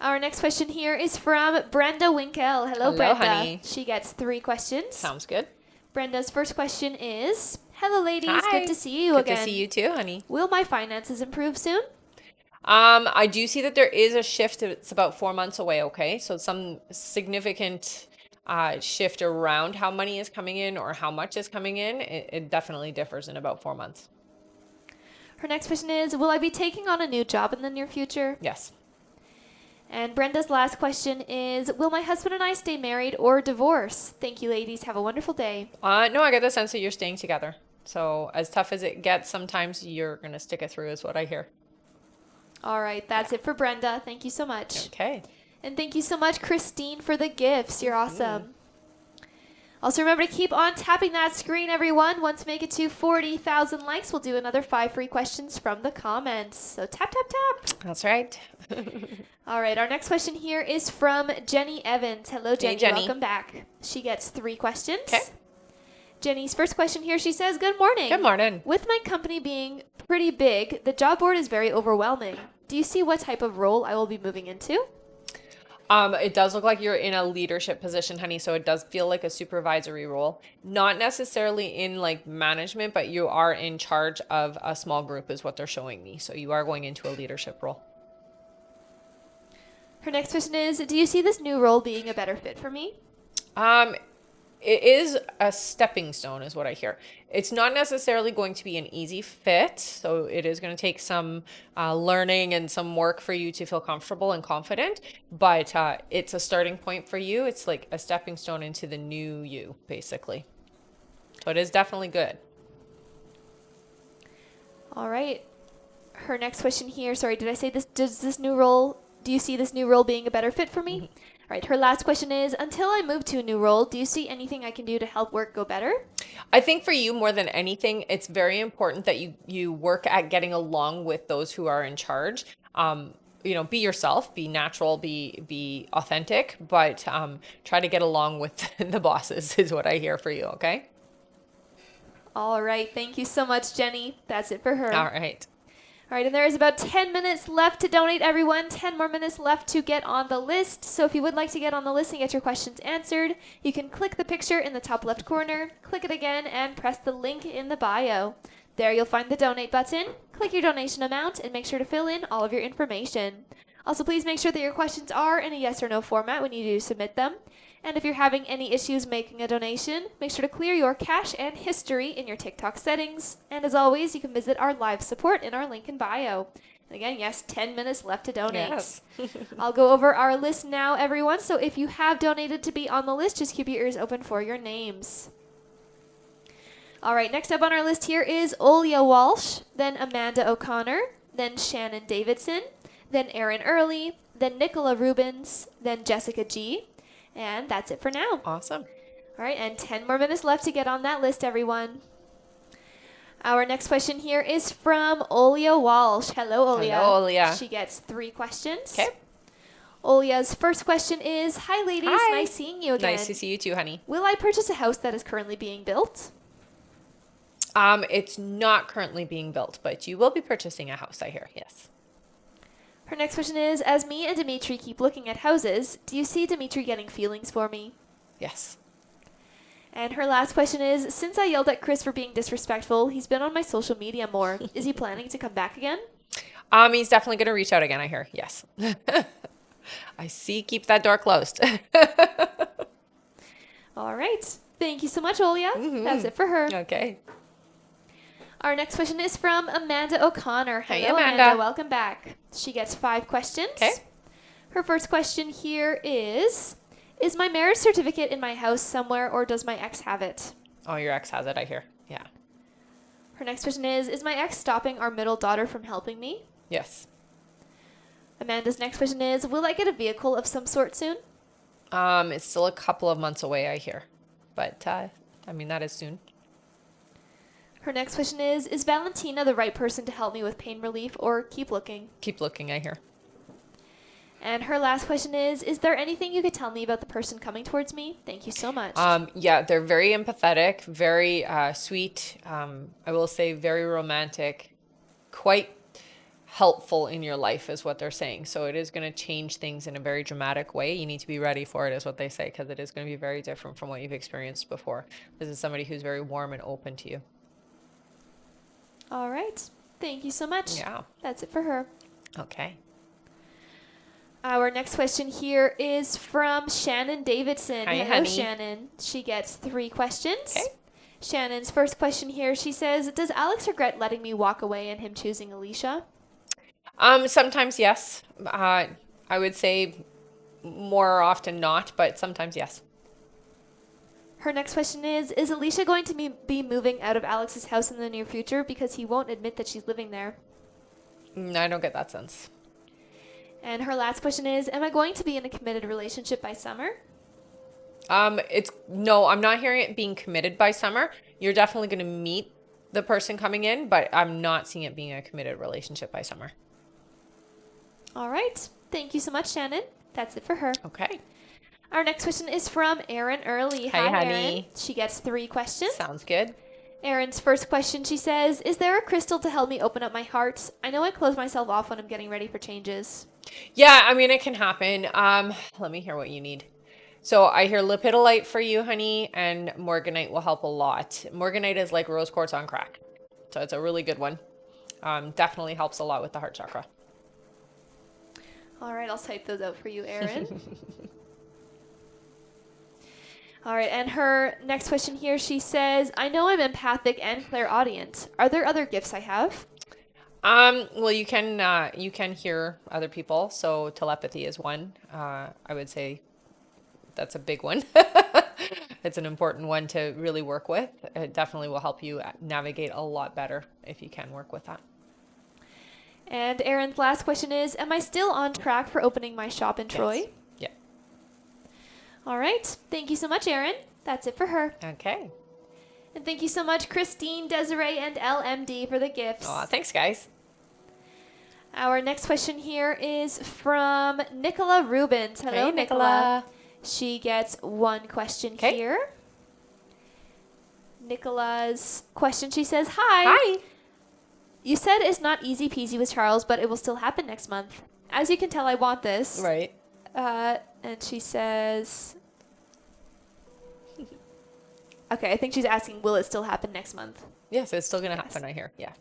Our next question here is from Brenda Winkle. Hello, Brenda. Honey. She gets 3 questions. Sounds good. Brenda's first question is, hello, ladies. Hi. Good to see you Good again. to see you too, honey. Will my finances improve soon? I do see that there is a shift. It's about 4 months away. Okay. So some significant shift around how money is coming in or how much is coming in. It definitely differs in about 4 months. Her next question is, will I be taking on a new job in the near future? Yes. And Brenda's last question is, will my husband and I stay married or divorce? Thank you, ladies. Have a wonderful day. No, I get the sense that you're staying together. So as tough as it gets, sometimes you're going to stick it through is what I hear. All right. That's it for Brenda. Thank you so much. Okay. And thank you so much, Christine, for the gifts. You're awesome. Also, remember to keep on tapping that screen, everyone. Once we make it to 40,000 likes, we'll do another 5 free questions from the comments. So tap, tap, tap. That's right. All right. Our next question here is from Jenny Evans. Hello, Jenny. Hey, Jenny. Welcome back. She gets 3 questions. Okay. Jenny's first question here, she says, good morning. Good morning. With my company being pretty big, the job board is very overwhelming. Do you see what type of role I will be moving into? It does look like you're in a leadership position, honey. So it does feel like a supervisory role, not necessarily in like management, but you are in charge of a small group is what they're showing me. So you are going into a leadership role. Her next question is, do you see this new role being a better fit for me? It is a stepping stone is what I hear. It's not necessarily going to be an easy fit. So it is going to take some learning and some work for you to feel comfortable and confident, but it's a starting point for you. It's like a stepping stone into the new you, basically. So it is definitely good. All right. Her next question here, sorry, did I say this? Do you see this new role being a better fit for me? Mm-hmm. All right. Her last question is, until I move to a new role, do you see anything I can do to help work go better? I think for you, more than anything, it's very important that you work at getting along with those who are in charge. Be yourself, be natural, be authentic, but try to get along with the bosses is what I hear for you. Okay. All right. Thank you so much, Jenny. That's it for her. All right. All right, and there is about 10 minutes left to donate, everyone. 10 more minutes left to get on the list. So if you would like to get on the list and get your questions answered, you can click the picture in the top left corner, click it again, and press the link in the bio. There you'll find the donate button. Click your donation amount and make sure to fill in all of your information. Also, please make sure that your questions are in a yes or no format when you do submit them. And if you're having any issues making a donation, make sure to clear your cache and history in your TikTok settings. And as always, you can visit our live support in our link in bio. And again, yes, 10 minutes left to donate. Yes. I'll go over our list now, everyone. So if you have donated to be on the list, just keep your ears open for your names. All right, next up on our list here is Olya Walsh, then Amanda O'Connor, then Shannon Davidson, then Aaron Early, then Nicola Rubens, then Jessica G. And that's it for now. Awesome. All right, and 10 more minutes left to get on that list, everyone. Our next question here is from Olya Walsh. Hello, Olya. Hello, Olya. She gets 3 questions. Okay. Olia's first question is, hi ladies, Hi. nice seeing you again. Nice to see you too, honey. Will I purchase a house that is currently being built? It's not currently being built, but you will be purchasing a house, I hear. Yes. Her next question is, as me and Dimitri keep looking at houses, do you see Dimitri getting feelings for me? Yes. And her last question is, since I yelled at Chris for being disrespectful, he's been on my social media more. Is he planning to come back again? He's definitely going to reach out again, I hear. Yes. I see. Keep that door closed. All right. Thank you so much, Olia. That's it for her. Okay. Our next question is from Amanda O'Connor. Hey, Hello, Amanda. Welcome back. She gets 5 questions. Okay. Her first question here is my marriage certificate in my house somewhere, or does my ex have it? Oh, your ex has it, I hear. Yeah. Her next question is my ex stopping our middle daughter from helping me? Yes. Amanda's next question is, will I get a vehicle of some sort soon? It's still a couple of months away, I hear. But, that is soon. Her next question is Valentina the right person to help me with pain relief, or keep looking? Keep looking, I hear. And her last question is there anything you could tell me about the person coming towards me? Thank you so much. Yeah, they're very empathetic, very sweet. I will say very romantic, quite helpful in your life is what they're saying. So it is going to change things in a very dramatic way. You need to be ready for it is what they say, because it is going to be very different from what you've experienced before. This is somebody who's very warm and open to you. All right. Thank you so much. Yeah. That's it for her. Okay. Our next question here is from Shannon Davidson. Hi, Hello, honey. Shannon. She gets 3 questions. Okay. Shannon's first question here, she says, does Alex regret letting me walk away and him choosing Alicia? Sometimes yes. I would say more often not, but sometimes yes. Her next question is Alicia going to be moving out of Alex's house in the near future because he won't admit that she's living there? I don't get that sense. And her last question is, am I going to be in a committed relationship by summer? No, I'm not hearing it being committed by summer. You're definitely going to meet the person coming in, but I'm not seeing it being a committed relationship by summer. All right. Thank you so much, Shannon. That's it for her. Okay. Our next question is from Erin Early. Hi, honey. Erin. She gets 3 questions. Sounds good. Erin's first question, she says, is there a crystal to help me open up my heart? I know I close myself off when I'm getting ready for changes. Yeah, it can happen. Let me hear what you need. So I hear lepidolite for you, honey, and morganite will help a lot. Morganite is like rose quartz on crack. So it's a really good one. Definitely helps a lot with the heart chakra. All right, I'll type those out for you, Erin. All right, and her next question here, she says, I know I'm empathic and clairaudient. Are there other gifts I have? Well, you can hear other people, so telepathy is one. I would say that's a big one. It's an important one to really work with. It definitely will help you navigate a lot better if you can work with that. And Erin's last question is, am I still on track for opening my shop in Troy? Yes. Yeah. All right. Thank you so much, Erin. That's it for her. Okay. And thank you so much, Christine, Desiree, and LMD for the gifts. Aw, thanks, guys. Our next question here is from Nicola Rubens. Hello, Hey, Nicola. She gets 1 question here. Nicola's question, she says, Hi. You said it's not easy peasy with Charles, but it will still happen next month. As you can tell, I want this. Right. And she says... Okay, I think she's asking, will it still happen next month? Yes, it's still going to happen, I hear. Yeah.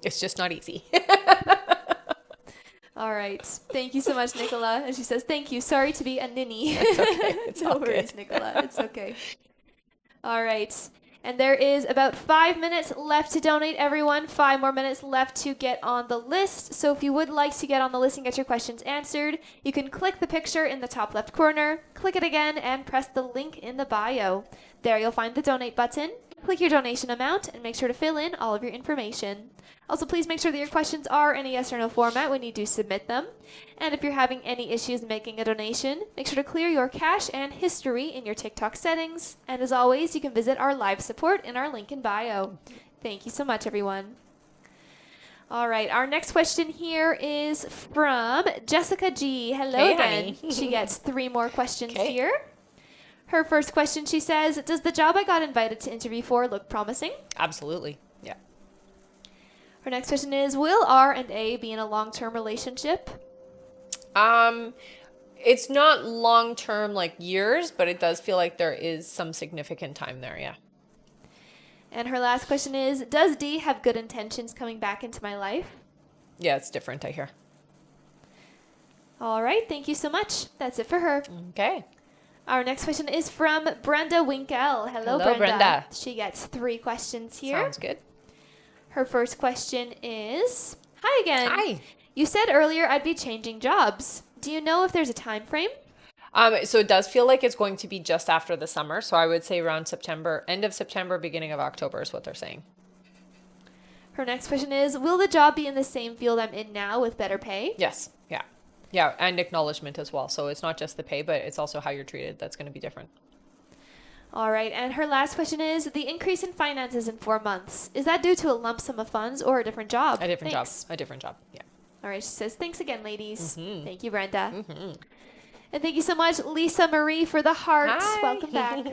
It's just not easy. All right. Thank you so much, Nicola. And she says, thank you. Sorry to be a ninny. It's okay. It's no all worries, good. Nicola. It's okay. All right. And there is about 5 minutes left to donate, everyone. 5 more minutes left to get on the list. So if you would like to get on the list and get your questions answered, you can click the picture in the top left corner, click it again, and press the link in the bio. There you'll find the donate button. Click your donation amount and make sure to fill in all of your information. Also, please make sure that your questions are in a yes or no format when you do submit them. And if you're having any issues making a donation, make sure to clear your cache and history in your TikTok settings. And as always, you can visit our live support in our link in bio. Thank you so much, everyone. All right. Our next question here is from Jessica G. Hello Hey, again. honey. She gets 3 more questions Okay. here. Her first question, she says, does the job I got invited to interview for look promising? Absolutely. Yeah. Her next question is, will R and A be in a long-term relationship? It's not long term like years, but it does feel like there is some significant time there. Yeah. And her last question is, does D have good intentions coming back into my life? Yeah, it's different, I hear. All right. Thank you so much. That's it for her. Okay. Our next question is from Brenda Winkle. Hello, Brenda. She gets 3 questions here. Sounds good. Her first question is, hi again. Hi. You said earlier I'd be changing jobs. Do you know if there's a time frame? So it does feel like it's going to be just after the summer. So I would say around September, end of September, beginning of October is what they're saying. Her next question is, will the job be in the same field I'm in now with better pay? Yes. Yeah. Yeah. And acknowledgement as well. So it's not just the pay, but it's also how you're treated. That's going to be different. All right. And her last question is, the increase in finances in 4 months, is that due to a lump sum of funds or a different job? A different Thanks. job. A different job. Yeah. All right. She says, thanks again, ladies. Mhm. Thank you, Brenda. Mm-hmm. And thank you so much, Lisa Marie, for the heart. Hi. Welcome back.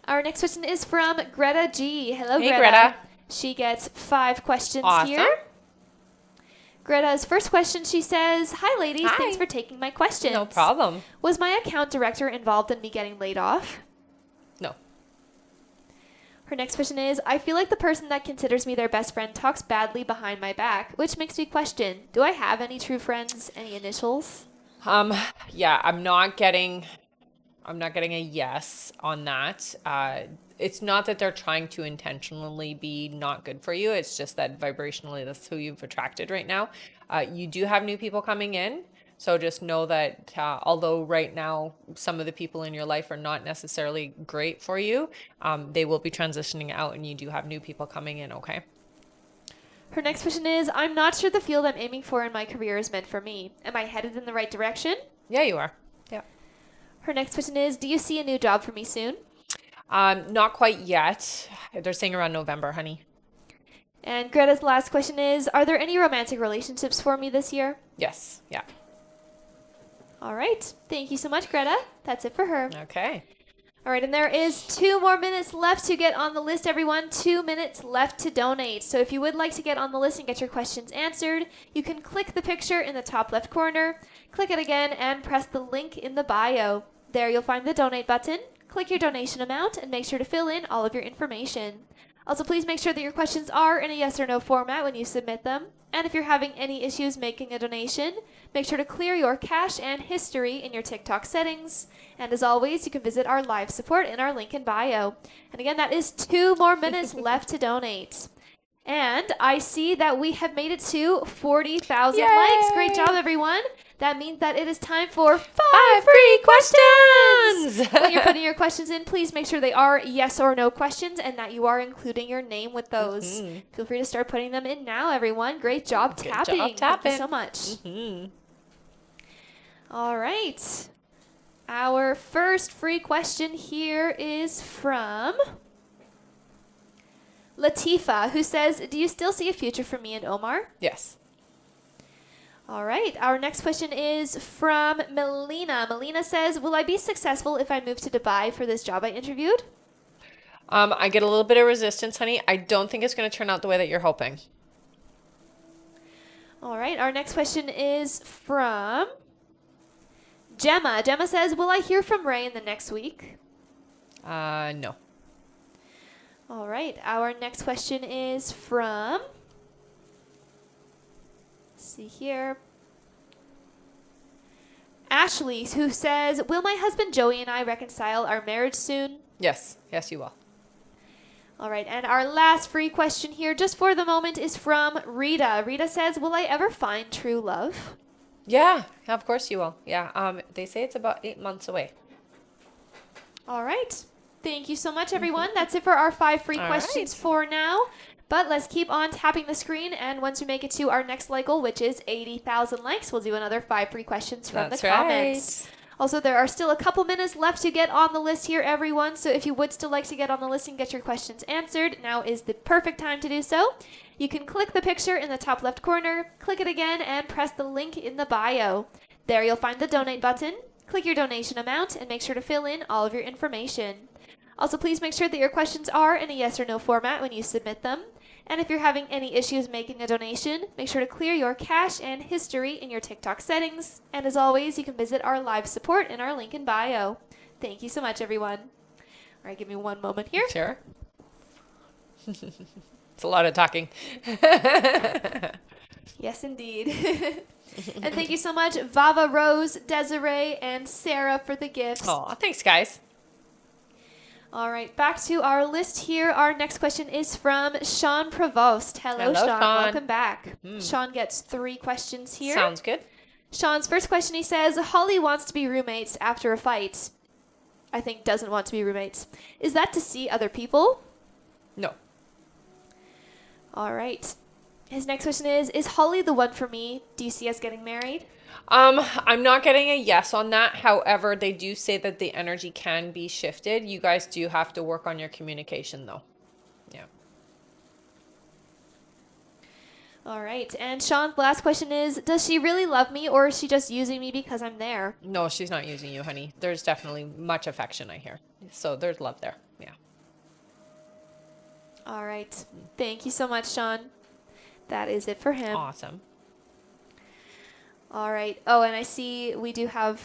Our next question is from Greta G. Hello, Hey, Greta. Greta. She gets 5 questions Awesome. here. Greta's first question, she says, hi, ladies. Hi. Thanks for taking my questions. No problem. Was my account director involved in me getting laid off? No. Her next question is, I feel like the person that considers me their best friend talks badly behind my back, which makes me question, do I have any true friends, any initials? Yeah, I'm not getting a yes on that. It's not that they're trying to intentionally be not good for you. It's just that vibrationally, that's who you've attracted right now. You do have new people coming in. So just know that although right now some of the people in your life are not necessarily great for you, they will be transitioning out and you do have new people coming in, okay? Her next question is, I'm not sure the field I'm aiming for in my career is meant for me. Am I headed in the right direction? Yeah, you are. Yeah. Her next question is, do you see a new job for me soon? Not quite yet. They're saying around November, honey. And Greta's last question is, are there any romantic relationships for me this year? Yes. Yeah. All right. Thank you so much, Greta. That's it for her. Okay. All right, and there is 2 more minutes left to get on the list, everyone. 2 minutes left to donate. So if you would like to get on the list and get your questions answered, you can click the picture in the top left corner, click it again, and press the link in the bio. There you'll find the donate button. Click your donation amount and make sure to fill in all of your information. Also, please make sure that your questions are in a yes or no format when you submit them. And if you're having any issues making a donation, make sure to clear your cache and history in your TikTok settings. And as always, you can visit our live support in our link in bio. And again, that is 2 more minutes left to donate. And I see that we have made it to 40,000 Yay! likes. Great job, everyone. That means that it is time for 5 free questions! When you're putting your questions in, please make sure they are yes or no questions and that you are including your name with those. Mhm. Feel free to start putting them in now, everyone. Great job Good tapping. job tapping. Thank you so much. Mhm. All right. Our first free question here is from Latifa, who says, do you still see a future for me and Omar? Yes. All right. Our next question is from Melina. Melina says, will I be successful if I move to Dubai for this job I interviewed? I get a little bit of resistance, honey. I don't think it's going to turn out the way that you're hoping. All right. Our next question is from Gemma. Gemma says, will I hear from Ray in the next week? No. All right. Our next question is from, let's see here, Ashley, who says, will my husband Joey and I reconcile our marriage soon? Yes. Yes, you will. All right. And our last free question here, just for the moment, is from Rita. Rita says, will I ever find true love? Yeah. Of course you will. Yeah. They say it's about 8 months away. All right. Thank you so much, everyone. That's it for our 5 free All questions right. for now. But let's keep on tapping the screen, and once we make it to our next like goal, which is 80,000 likes, we'll do another 5 free questions from That's the comments. right. Also, there are still a couple minutes left to get on the list here, everyone. So if you would still like to get on the list and get your questions answered, now is the perfect time to do so. You can click the picture in the top left corner, click it again, and press the link in the bio. There you'll find the donate button. Click your donation amount and make sure to fill in all of your information. Also, please make sure that your questions are in a yes or no format when you submit them. And if you're having any issues making a donation, make sure to clear your cache and history in your TikTok settings. And as always, you can visit our live support in our link in bio. Thank you so much, everyone. All right, give me one moment here. Sure. It's a lot of talking. Yes, indeed. And thank you so much, Vava, Rose, Desiree, and Sarah for the gifts. Oh, thanks, guys. All right, back to our list here. Our next question is from Sean Provost. Hello, Sean. Welcome back. Sean gets 3 questions here. Sounds good. Sean's first question, he says, Holly wants to be roommates after a fight. I think doesn't want to be roommates. Is that to see other people? No. All right. His next question is Holly the one for me? Do you see us getting married? I'm not getting a yes on that. However, they do say that the energy can be shifted. You guys do have to work on your communication, though. Yeah. All right. And Sean's last question is, does she really love me, or is she just using me because I'm there? No, she's not using you, honey. There's definitely much affection, I hear. So there's love there. Yeah. All right. Thank you so much, Sean. That is it for him. Awesome. All right. Oh, and I see we do have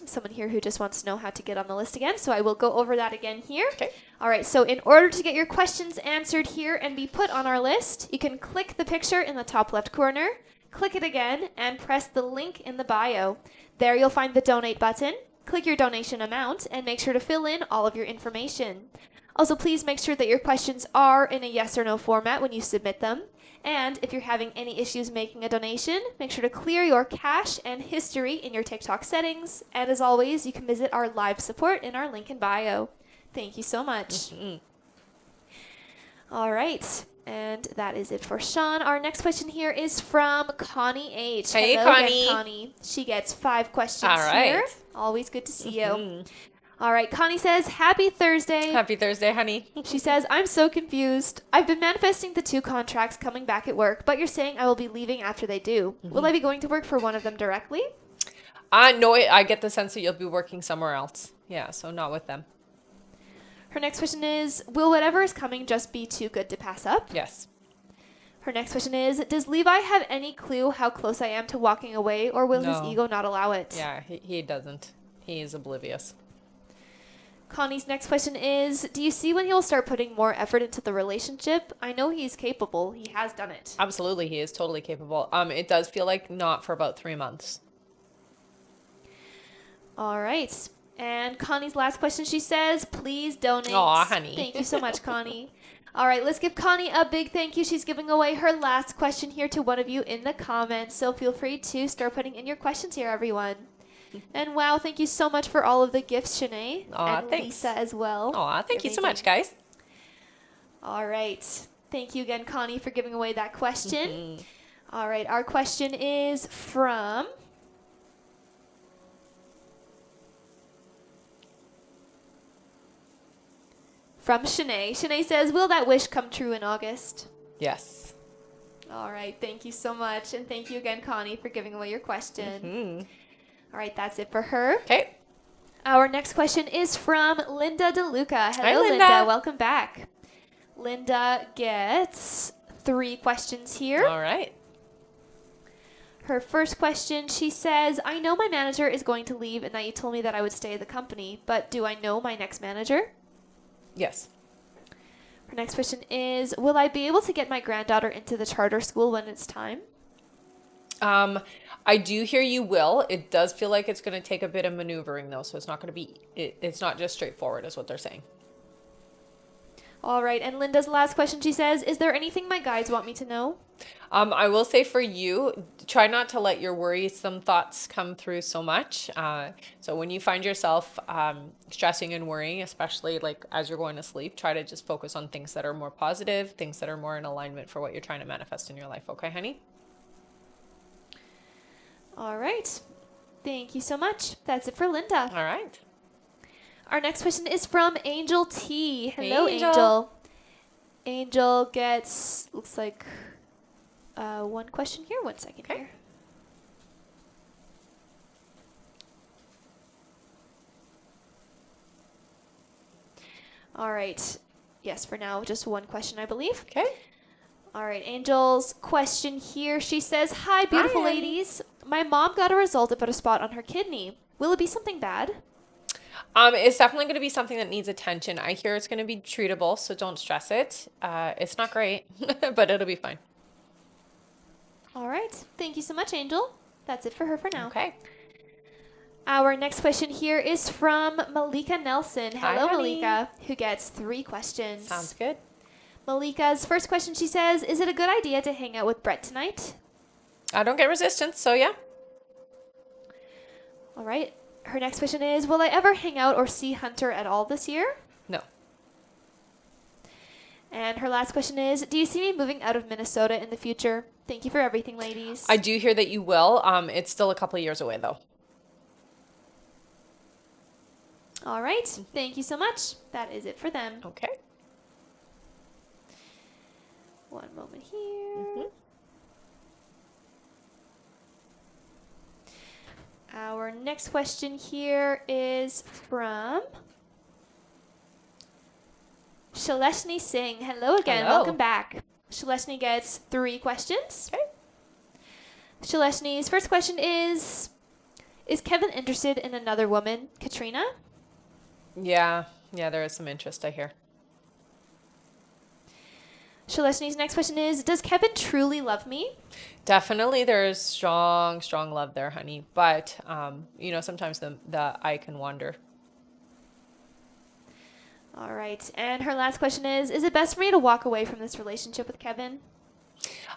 someone here who just wants to know how to get on the list again. So I will go over that again here. Okay. All right. So in order to get your questions answered here and be put on our list, you can click the picture in the top left corner, click it again, and press the link in the bio. There you'll find the donate button. Click your donation amount and make sure to fill in all of your information. Also, please make sure that your questions are in a yes or no format when you submit them. And if you're having any issues making a donation, make sure to clear your cache and history in your TikTok settings. And as always, you can visit our live support in our link in bio. Thank you so much. All right. And that is it for Sean. Our next question here is from Connie H. Hey, Hello Connie. again, Connie. She gets 5 questions All right. here. Always good to see you. All right. Connie says, happy Thursday. Happy Thursday, honey. She says, I'm so confused. I've been manifesting the 2 contracts coming back at work, but you're saying I will be leaving after they do. Will I be going to work for one of them directly? No, I get the sense that you'll be working somewhere else. Yeah, so not with them. Her next question is, will whatever is coming just be too good to pass up? Yes. Her next question is, does Levi have any clue how close I am to walking away, or will his No. ego not allow it? Yeah, he doesn't. He is oblivious. Connie's next question is, do you see when he'll start putting more effort into the relationship? I know he's capable. He has done it. Absolutely, he is totally capable. It does feel like not for about 3 months. All right. And Connie's last question, she says, please donate. Aw, honey. Thank you so much, Connie. All right, let's give Connie a big thank you. She's giving away her last question here to one of you in the comments. So feel free to start putting in your questions here, everyone. And wow, thank you so much for all of the gifts, Shanae. Aw, and thanks. Lisa as well. Aw, thank you so Amazing. much, guys. All right. Thank you again, Connie, for giving away that question. All right, our question is from Shanae. Shanae says, will that wish come true in August? Yes. All right, thank you so much. And thank you again, Connie, for giving away your question. All right, that's it for her. Okay. Our next question is from Linda DeLuca. Hello, Hi, Linda. Linda. Welcome back. Linda gets 3 questions here. All right. Her first question, she says, I know my manager is going to leave and that you told me that I would stay at the company, but do I know my next manager? Yes. Her next question is, will I be able to get my granddaughter into the charter school when it's time? I do hear you will. It does feel like it's going to take a bit of maneuvering, though, so it's not going to be, it's not just straightforward, is what they're saying. All right, and Linda's last question, she says, is there anything my guides want me to know? I will say for you, try not to let your worrisome thoughts come through so much. So when you find yourself stressing and worrying, especially like as you're going to sleep, try to just focus on things that are more positive, things that are more in alignment for what you're trying to manifest in your life. Okay, honey? All right. Thank you so much. That's it for Linda. All right. Our next question is from Angel T. Hello, Angel. Angel. Angel gets, looks like, one question here. 1 second Okay. here. All right. Yes, for now, just one question, I believe. Okay. All right, Angel's question here. She says, "Hi, beautiful Hi, Annie. ladies. My mom got a result about a spot on her kidney. Will it be something bad?" It's definitely going to be something that needs attention. I hear it's going to be treatable, so don't stress it. It's not great, but it'll be fine. All right. Thank you so much, Angel. That's it for her for now. Okay. Our next question here is from Malika Nelson. Hi, Hello, honey. Malika, who gets 3 questions. Sounds good. Malika's first question, she says, "Is it a good idea to hang out with Brett tonight?" I don't get resistance, so yeah. All right. Her next question is, "Will I ever hang out or see Hunter at all this year?" No. And her last question is, "Do you see me moving out of Minnesota in the future?" Thank you for everything, ladies. I do hear that you will. It's still a couple of years away, though. All right. Thank you so much. That is it for them. Okay. One moment here. Mhm. Our next question here is from Shaleshni Singh. Hello again. Hello. Welcome back. Shaleshni gets 3 questions. Okay. Shaleshni's first question is Kevin interested in another woman, Katrina? Yeah, there is some interest, I hear. Shaleshni's next question is, "Does Kevin truly love me?" Definitely, there is strong, strong love there, honey. But sometimes the eye can wander. All right. And her last question is it best for me to walk away from this relationship with Kevin?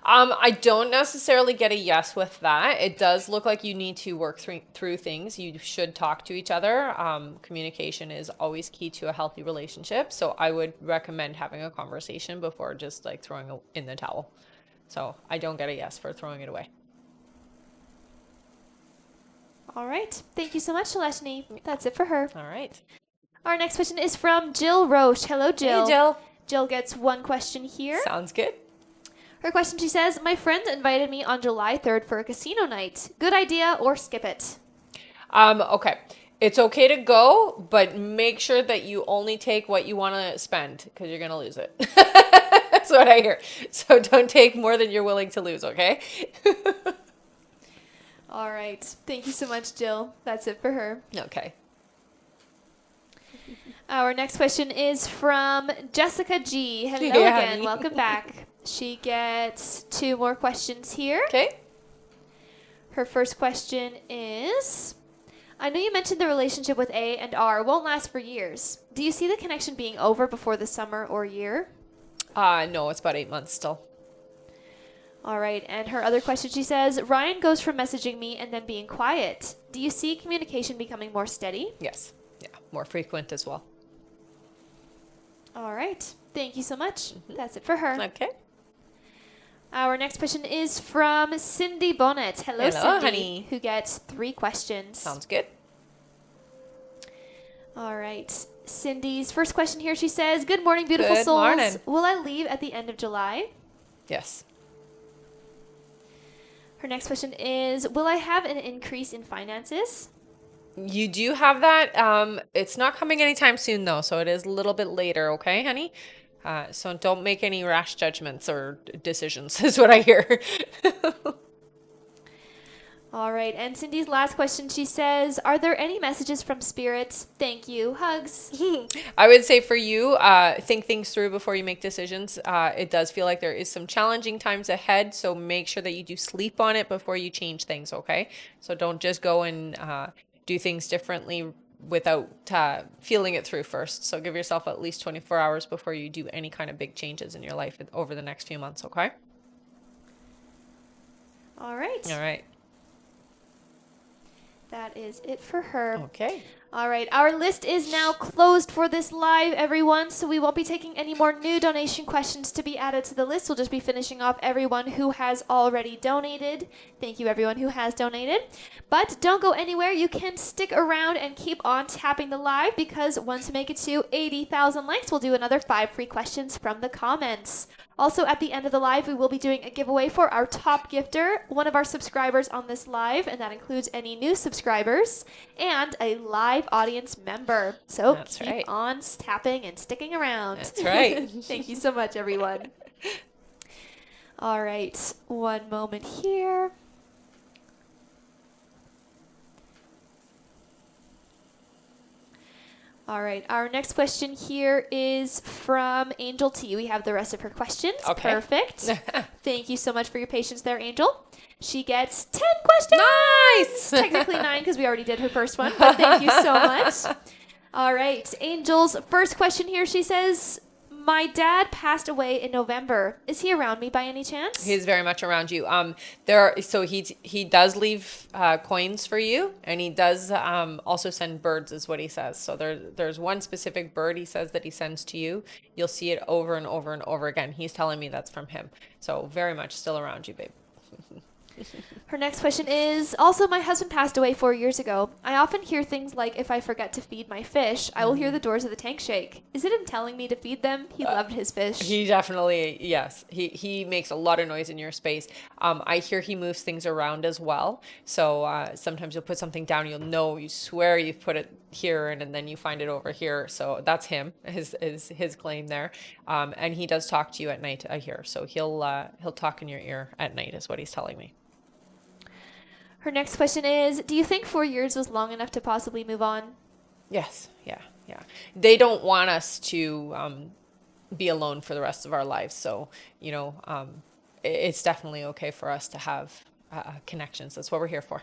I don't necessarily get a yes with that. It does look like you need to work through things. You should talk to each other. Communication is always key to a healthy relationship. So I would recommend having a conversation before just like throwing in the towel. So I don't get a yes for throwing it away. All right. Thank you so much, Shaleshni. That's it for her. All right. Our next question is from Jill Roche. Hello, Jill. Hey, Jill. Jill gets 1 question here. Sounds good. Her question, she says, "My friend invited me on July 3rd for a casino night. Good idea or skip it?" Okay. It's okay to go, but make sure that you only take what you want to spend because you're going to lose it. That's what I hear. So don't take more than you're willing to lose, okay? All right. Thank you so much, Jill. That's it for her. Okay. Our next question is from Jessica G. Hello Hey, again. honey. Welcome back. She gets 2 more questions here. Okay. Her first question is, "I know you mentioned the relationship with A and R won't last for years. Do you see the connection being over before the summer or year?" No, it's about 8 months still. All right. And her other question, she says, "Ryan goes from messaging me and then being quiet. Do you see communication becoming more steady?" Yes. Yeah. More frequent as well. All right. Thank you so much. That's it for her. Okay. Our next question is from Cindy Bonnet. Hello, Hello, Cindy, honey. who gets 3 questions. Sounds good. All right. Cindy's first question here, she says, "Good morning, beautiful Good souls. morning. Will I leave at the end of July?" Yes. Her next question is, "Will I have an increase in finances?" You do have that. It's not coming anytime soon, though, so it is a little bit later, okay, honey? So don't make any rash judgments or decisions, is what I hear. All right. And Cindy's last question, she says, "Are there any messages from Spirit? Thank you. Hugs." I would say for you, think things through before you make decisions. It does feel like there is some challenging times ahead, so make sure that you do sleep on it before you change things, okay? So don't just go and do things differently without feeling it through first. So give yourself at least 24 hours before you do any kind of big changes in your life over the next few months, okay? All right. All right. That is it for her. Okay. All right, our list is now closed for this live, everyone, so we won't be taking any more new donation questions to be added to the list. We'll just be finishing off everyone who has already donated. Thank you, everyone who has donated. But don't go anywhere. You can stick around and keep on tapping the live, because once we make it to 80,000 likes, we'll do another 5 free questions from the comments. Also, at the end of the live, we will be doing a giveaway for our top gifter, one of our subscribers on this live, and that includes any new subscribers, and a live audience member. So That's keep right. on tapping and sticking around. That's right. Thank you so much, everyone. All right, one moment here. All right, our next question here is from Angel T. We have the rest of her questions. Okay. Perfect. Thank you so much for your patience there, Angel. She gets 10 questions. Nice! Technically 9, because we already did her first one, but thank you so much. All right, Angel's first question here, she says, my dad passed away in November. Is he around me by any chance? He's very much around you. So he does leave coins for you, and he does also send birds, is what he says. So there's one specific bird he says that he sends to you. You'll see it over and over and over again. He's telling me that's from him. So very much still around you, babe. Her next question is, also my husband passed away 4 years ago. I often hear things like, if I forget to feed my fish, I will hear the doors of the tank shake. Is it him telling me to feed them? He loved his fish. He definitely, yes. He makes a lot of noise in your space. I hear he moves things around as well. So sometimes you'll put something down, you swear you've put it here, and then you find it over here. So that's him, his claim there. And he does talk to you at night, I hear. So he'll talk in your ear at night, is what he's telling me. Her next question is, do you think 4 years was long enough to possibly move on? Yes. Yeah. They don't want us to be alone for the rest of our lives. So, it's definitely okay for us to have connections. That's what we're here for.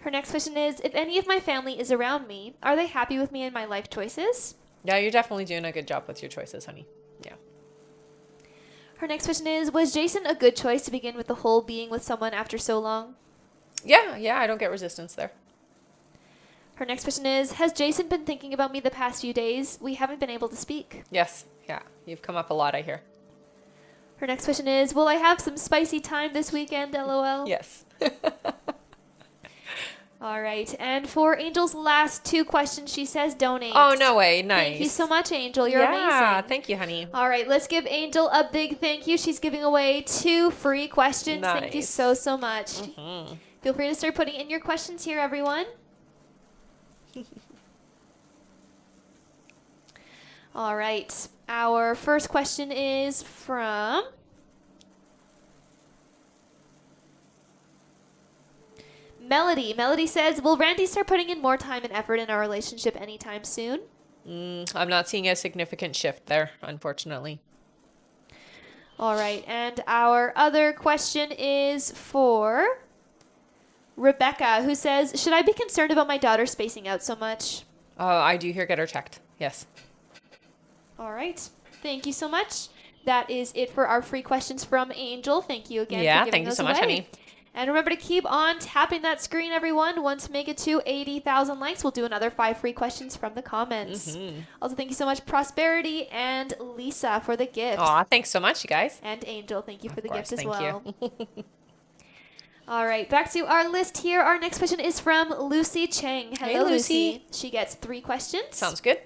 Her next question is, if any of my family is around me, are they happy with me and my life choices? Yeah, you're definitely doing a good job with your choices, honey. Yeah. Her next question is, was Jason a good choice to begin with the whole being with someone after so long? Yeah, I don't get resistance there. Her next question is, has Jason been thinking about me the past few days? We haven't been able to speak. Yes, yeah. You've come up a lot, I hear. Her next question is, will I have some spicy time this weekend, LOL? Yes. All right, and for Angel's last 2 questions, she says donate. Oh, no way. Nice. Thank you so much, Angel. You're amazing. Thank you, honey. All right, let's give Angel a big thank you. She's giving away 2 free questions. Nice. Thank you so much. Mm-hmm. Feel free to start putting in your questions here, everyone. All right, our first question is from Melody. Melody says, will Randy start putting in more time and effort in our relationship anytime soon? I'm not seeing a significant shift there, unfortunately. All right, and our other question is for Rebecca, who says, should I be concerned about my daughter spacing out so much? I do hear get her checked. Yes. All right. Thank you so much. That is it for our free questions from Angel. Thank you again for giving thank you those so much, away. honey. And remember to keep on tapping that screen, everyone. Once we make it to 80,000 likes, we'll do another 5 free questions from the comments. Mm-hmm. Also, thank you so much, Prosperity and Lisa, for the gift. Aw, thanks so much, you guys. And Angel, thank you for the course, gift as thank well. you. All right, back to our list here. Our next question is from Lucy Cheng. Hello, Hey, Lucy. She gets 3 questions. Sounds good.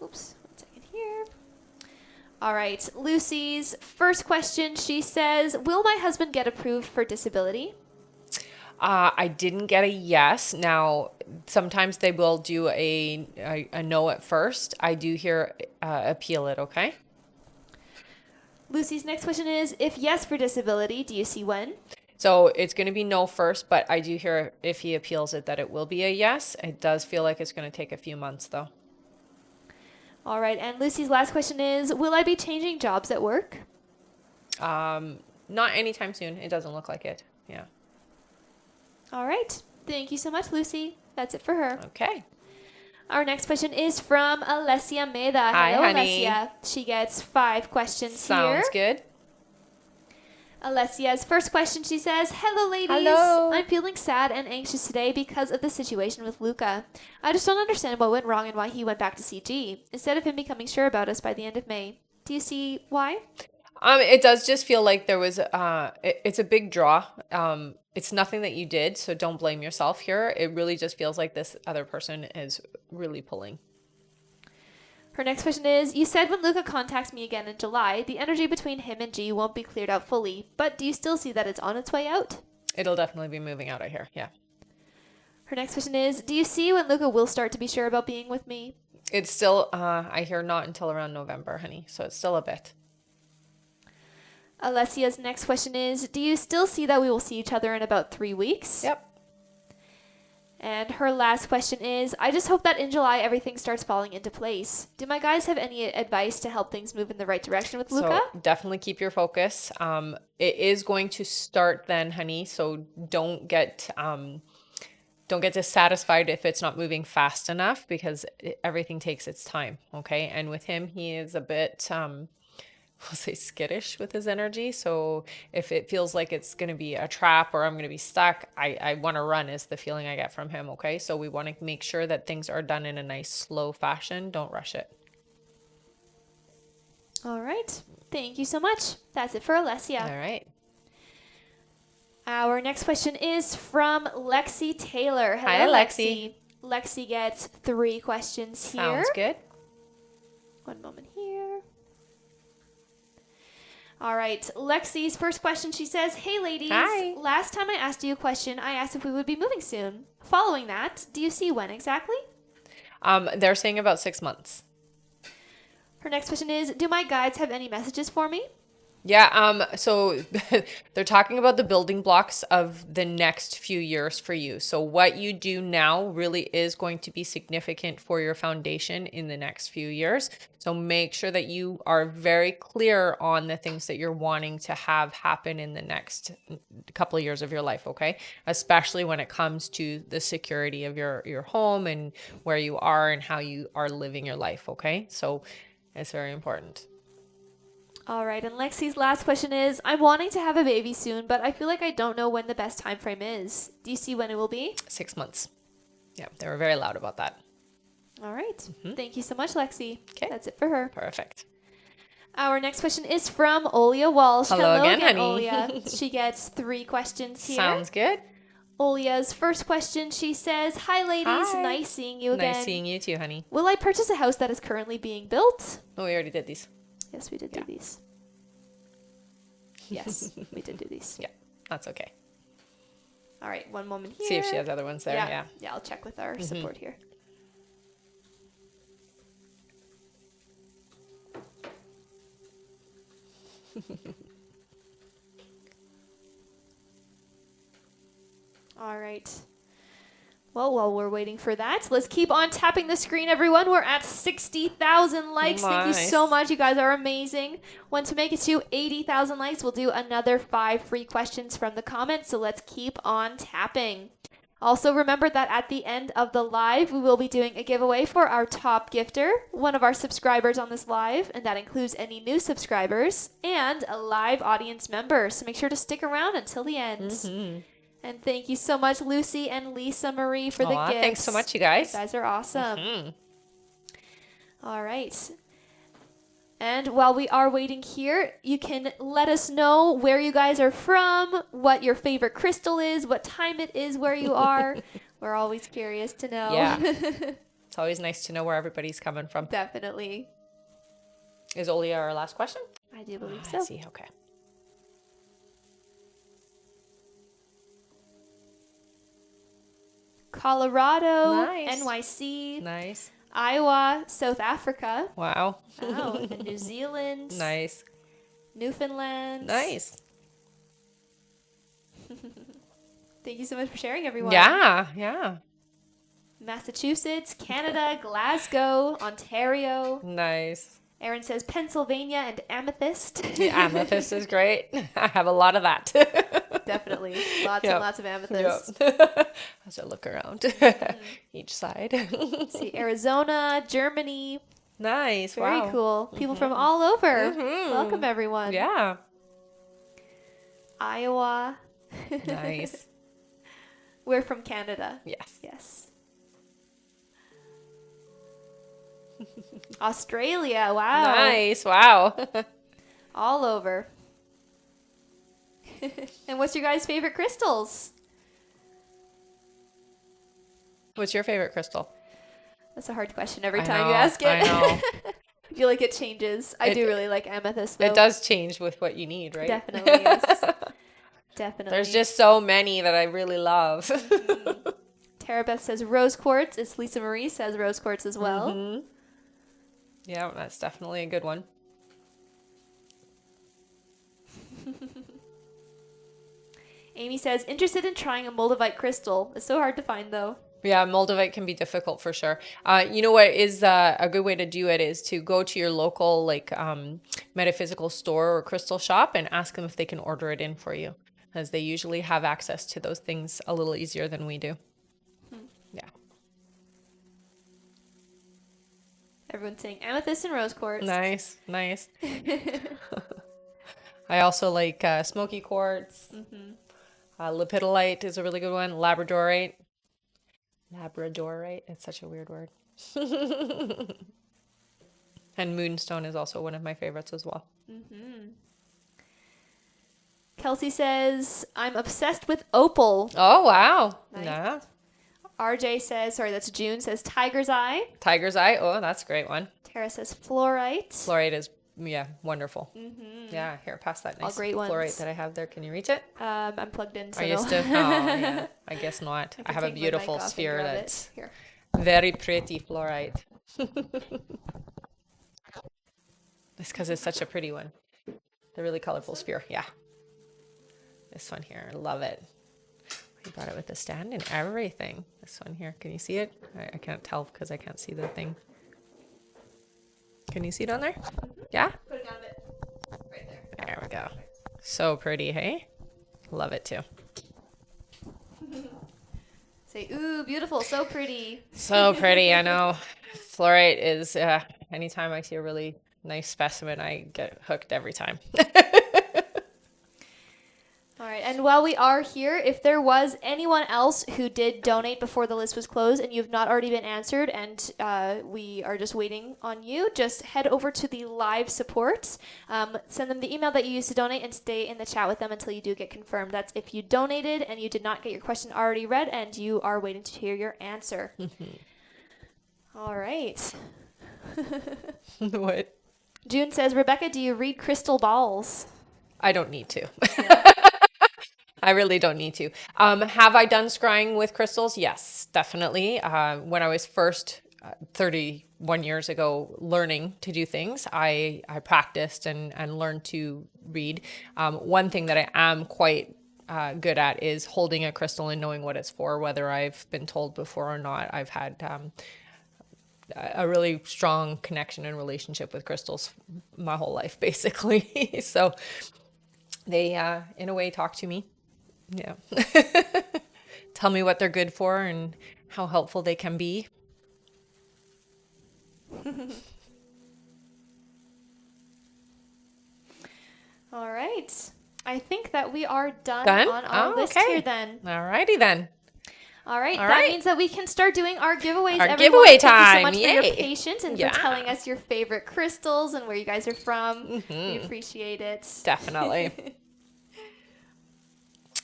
Oops, 1 second here. All right, Lucy's first question, she says, will my husband get approved for disability? I didn't get a yes. Now, sometimes they will do a no at first. I do hear appeal it, okay? Lucy's next question is, if yes for disability, do you see when? So it's going to be no first, but I do hear if he appeals it that it will be a yes. It does feel like it's going to take a few months, though. All right, and Lucy's last question is, will I be changing jobs at work? Not anytime soon. It doesn't look like it. Yeah. All right. Thank you so much, Lucy. That's it for her. Okay. Our next question is from Alessia Meda. Hi, Hello, honey. Alessia. She gets 5 questions here. Sounds good. Alessia's first question, she says, "Hello, ladies. Hello. I'm feeling sad and anxious today because of the situation with Luca. I just don't understand what went wrong and why he went back to CG, instead of him becoming sure about us by the end of May. Do you see why?" It does just feel like there was it's a big draw. It's nothing that you did, so don't blame yourself here. It really just feels like this other person is really pulling. Her next question is, "You said when Luca contacts me again in July, the energy between him and G won't be cleared out fully, but do you still see that it's on its way out?" It'll definitely be moving out of here. Yeah. Her next question is, "Do you see when Luca will start to be sure about being with me?" It's still I hear not until around November, honey. So it's still a bit. Alessia's next question is, "Do you still see that we will see each other in about 3 weeks?" Yep. And her last question is, "I just hope that in July everything starts falling into place. Do my guys have any advice to help things move in the right direction with Luca?" So definitely keep your focus. It is going to start then, honey. So don't get dissatisfied if it's not moving fast enough, because everything takes its time. Okay. And with him, he is a bit, we'll say skittish with his energy. So if it feels like it's going to be a trap or I'm going to be stuck, I want to run is the feeling I get from him. Okay. So we want to make sure that things are done in a nice, slow fashion. Don't rush it. All right. Thank you so much. That's it for Alessia. All right. Our next question is from Lexi Taylor. Hello, Hi, Lexi. Lexi gets 3 questions here. Sounds good. One moment here. All right. Lexi's first question, she says, "Hey, ladies. Hi. Last time I asked you a question, I asked if we would be moving soon. Following that, do you see when exactly?" They're saying about 6 months. Her next question is, "Do my guides have any messages for me?" Yeah, so they're talking about the building blocks of the next few years for you. So what you do now really is going to be significant for your foundation in the next few years. So make sure that you are very clear on the things that you're wanting to have happen in the next couple of years of your life, okay? Especially when it comes to the security of your home and where you are and how you are living your life, okay? So it's very important. All right, and Lexi's last question is, "I'm wanting to have a baby soon, but I feel like I don't know when the best time frame is. Do you see when it will be?" 6 months. Yeah, they were very loud about that. All right. Thank you so much, Lexi. Okay. That's it for her. Perfect. Our next question is from Olia Walsh. Hello again, honey. Olia. She gets 3 questions here. Sounds good. Olia's first question, she says, "Hi, ladies. Hi. Nice seeing you again. Nice seeing you too, honey. Will I purchase a house that is currently being built?" Oh, we already did these. Yes, we did do these. Yes, we did do these. Yeah, that's okay. All right, one moment here. See if she has other ones there. Yeah. Yeah, I'll check with our support here. All right. Well, while we're waiting for that, let's keep on tapping the screen, everyone. We're at 60,000 likes. Thank you so much. You guys are amazing. Want to make it to 80,000 likes, we'll do another 5 free questions from the comments. So let's keep on tapping. Also, remember that at the end of the live, we will be doing a giveaway for our top gifter, one of our subscribers on this live, and that includes any new subscribers and a live audience member. So make sure to stick around until the end. And thank you so much, Lucy and Lisa Marie, for the gifts. Thanks so much, you guys. You guys are awesome. All right. And while we are waiting here, you can let us know where you guys are from, what your favorite crystal is, what time it is where you are. We're always curious to know. Yeah. It's always nice to know where everybody's coming from. Definitely. Is Olia our last question? I do believe so. I see. Okay. Colorado, Nice. NYC, Nice. Iowa, South Africa. Wow. Oh, and New Zealand. Nice. Newfoundland. Nice. Thank you so much for sharing, everyone. Yeah. Yeah. Massachusetts, Canada, Glasgow, Ontario. Nice. Aaron says Pennsylvania and amethyst. The amethyst is great. I have a lot of that. Definitely. Lots and lots of amethyst. As I look around each side. See, Arizona, Germany. Nice. Very wow. cool. People from all over. Welcome, everyone. Yeah. Iowa. Nice. We're from Canada. Yes. Yes. Australia. Wow. Nice. Wow. All over. And what's your guys' favorite crystals? What's your favorite crystal? That's a hard question every I time know, you ask it. I know. I feel like it changes. I do really like amethyst, though. It does change with what you need, right? Definitely, yes. Definitely. There's just so many that I really love. Mm-hmm. Tara Beth says rose quartz. It's Lisa Marie says rose quartz as well. Mm-hmm. Yeah, that's definitely a good one. Amy says, interested in trying a moldavite crystal. It's so hard to find, though. Yeah, moldavite can be difficult for sure. You know what is a good way to do it is to go to your local metaphysical store or crystal shop and ask them if they can order it in for you, as they usually have access to those things a little easier than we do. Yeah. Everyone's saying amethyst and rose quartz. Nice, nice. I also like smoky quartz. Mm-hmm. Lepidolite is a really good one. Labradorite. Labradorite. It's such a weird word. And moonstone is also one of my favorites as well. Mm-hmm. Kelsey says, I'm obsessed with opal. Oh, wow. Nice. Nah. RJ says, sorry, that's June, says tiger's eye. Tiger's eye. Oh, that's a great one. Tara says fluorite. Fluorite is, yeah, wonderful. Mm-hmm. Yeah, here, pass that nice great ones. fluorite that I have there. Can you reach it? I'm plugged in, so Are you no. still? Oh, yeah. I guess not. I can have a take my beautiful mic off and sphere grab that's it. Here. very pretty fluorite. It's because it's such a pretty one. The really colorful sphere. Yeah. This one here. I love it. We brought it with the stand and everything. This one here. Can you see it? I can't tell because I can't see the thing. Can you see it on there? Yeah? Put it down a bit. Right there. There we go. So pretty, hey? Love it too. Say, ooh, beautiful, so pretty. So pretty, I know. Fluorite is, anytime I see a really nice specimen, I get hooked every time. All right, and while we are here, if there was anyone else who did donate before the list was closed and you've not already been answered and we are just waiting on you, just head over to the live support, send them the email that you used to donate and stay in the chat with them until you do get confirmed. That's if you donated and you did not get your question already read and you are waiting to hear your answer. All right. What? June says, Rebecca, do you read crystal balls? I don't need to. I really don't need to. Have I done scrying with crystals? Yes, definitely. When I was first 31 years ago learning to do things, I practiced and learned to read. One thing that I am quite good at is holding a crystal and knowing what it's for, whether I've been told before or not. I've had a really strong connection and relationship with crystals my whole life, basically. So they, in a way, talk to me. Yeah. Tell me what they're good for and how helpful they can be. All right. I think that we are done on our list here then. All righty then. All right. All That right. means that we can start doing our giveaways. Our Everyone, giveaway thank you so time. much for Yay. your patience and Yeah. for telling us your favorite crystals and where you guys are from. Mm-hmm. We appreciate it. Definitely.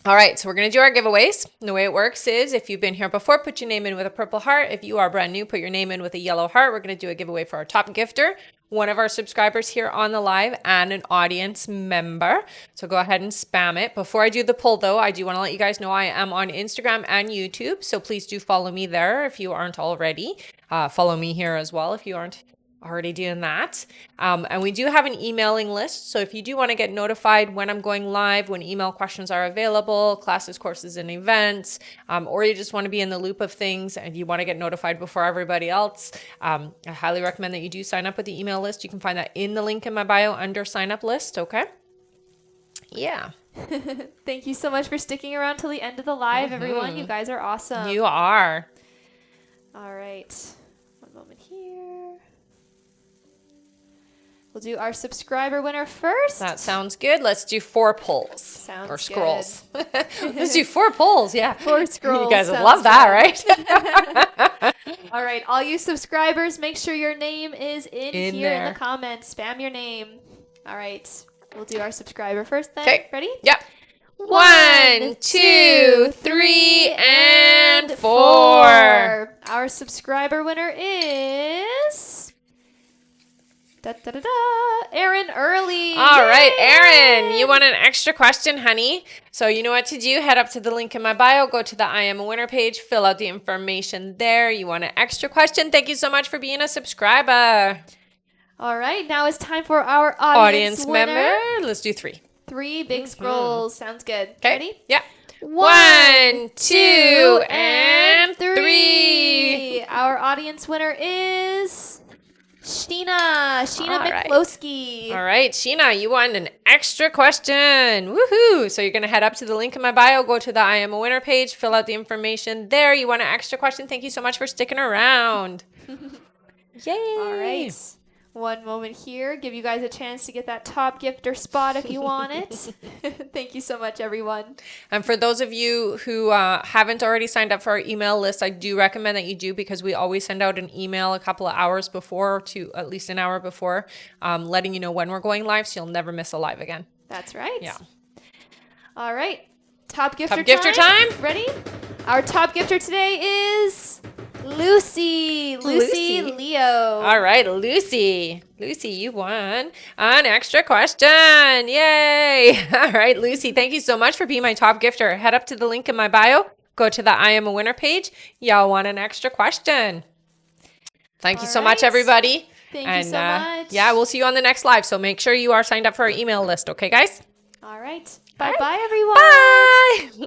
All right, so we're going to do our giveaways. And the way it works is if you've been here before, put your name in with a purple heart. If you are brand new, put your name in with a yellow heart. We're going to do a giveaway for our top gifter, one of our subscribers here on the live, and an audience member. So go ahead and spam it. Before I do the poll, though, I do want to let you guys know I am on Instagram and YouTube. So please do follow me there if you aren't already. Follow me here as well if you aren't already doing that. And we do have an emailing list. So if you do want to get notified when I'm going live, when email questions are available, classes, courses, and events, or you just want to be in the loop of things and you want to get notified before everybody else, I highly recommend that you do sign up with the email list. You can find that in the link in my bio under sign up list. Okay. Yeah. Thank you so much for sticking around till the end of the live, everyone. You guys are awesome. You are. All right. One moment here. We'll do our subscriber winner first. That sounds good. Let's do 4 polls. Sounds or good. scrolls. Let's do 4 polls. Yeah. 4 scrolls. You guys would sounds love that, right? All right, all you subscribers, make sure your name is in here in there. the comments. Spam your name. All right, we'll do our subscriber first then. Okay. Ready? Yep. 1, 2, 3, and 4. Our subscriber winner is Aaron Early. All right, Yay! Aaron, you want an extra question, honey? So you know what to do. Head up to the link in my bio, go to the I Am a Winner page, fill out the information there. You want an extra question? Thank you so much for being a subscriber. All right, now it's time for our audience winner. member. Let's do 3. 3 big scrolls. Sounds good. Okay. Ready? Yeah. 1, 2, and 3. Our audience winner is Sheena All right. Miklowski. All right, Sheena, you won an extra question. Woohoo! So you're going to head up to the link in my bio, go to the I Am a Winner page, fill out the information there. You want an extra question. Thank you so much for sticking around. Yay! All right. One moment here. Give you guys a chance to get that top gifter spot if you want it. Thank you so much, everyone. And for those of you who haven't already signed up for our email list, I do recommend that you do, because we always send out an email a couple of hours before, to at least an hour before, letting you know when we're going live, so you'll never miss a live again. That's right. Yeah. All right. Top gifter gifter time? Ready? Our top gifter today is Lucy Leo. All right, Lucy, you won an extra question. Yay. All right, Lucy, thank you so much for being my top gifter. Head up to the link in my bio, go to the I Am a Winner page. Y'all won an extra question. Thank you so much, everybody. Thank you so much. Yeah, we'll see you on the next live. So make sure you are signed up for our email list. Okay, guys? All right. All right. Bye-bye, everyone. Bye.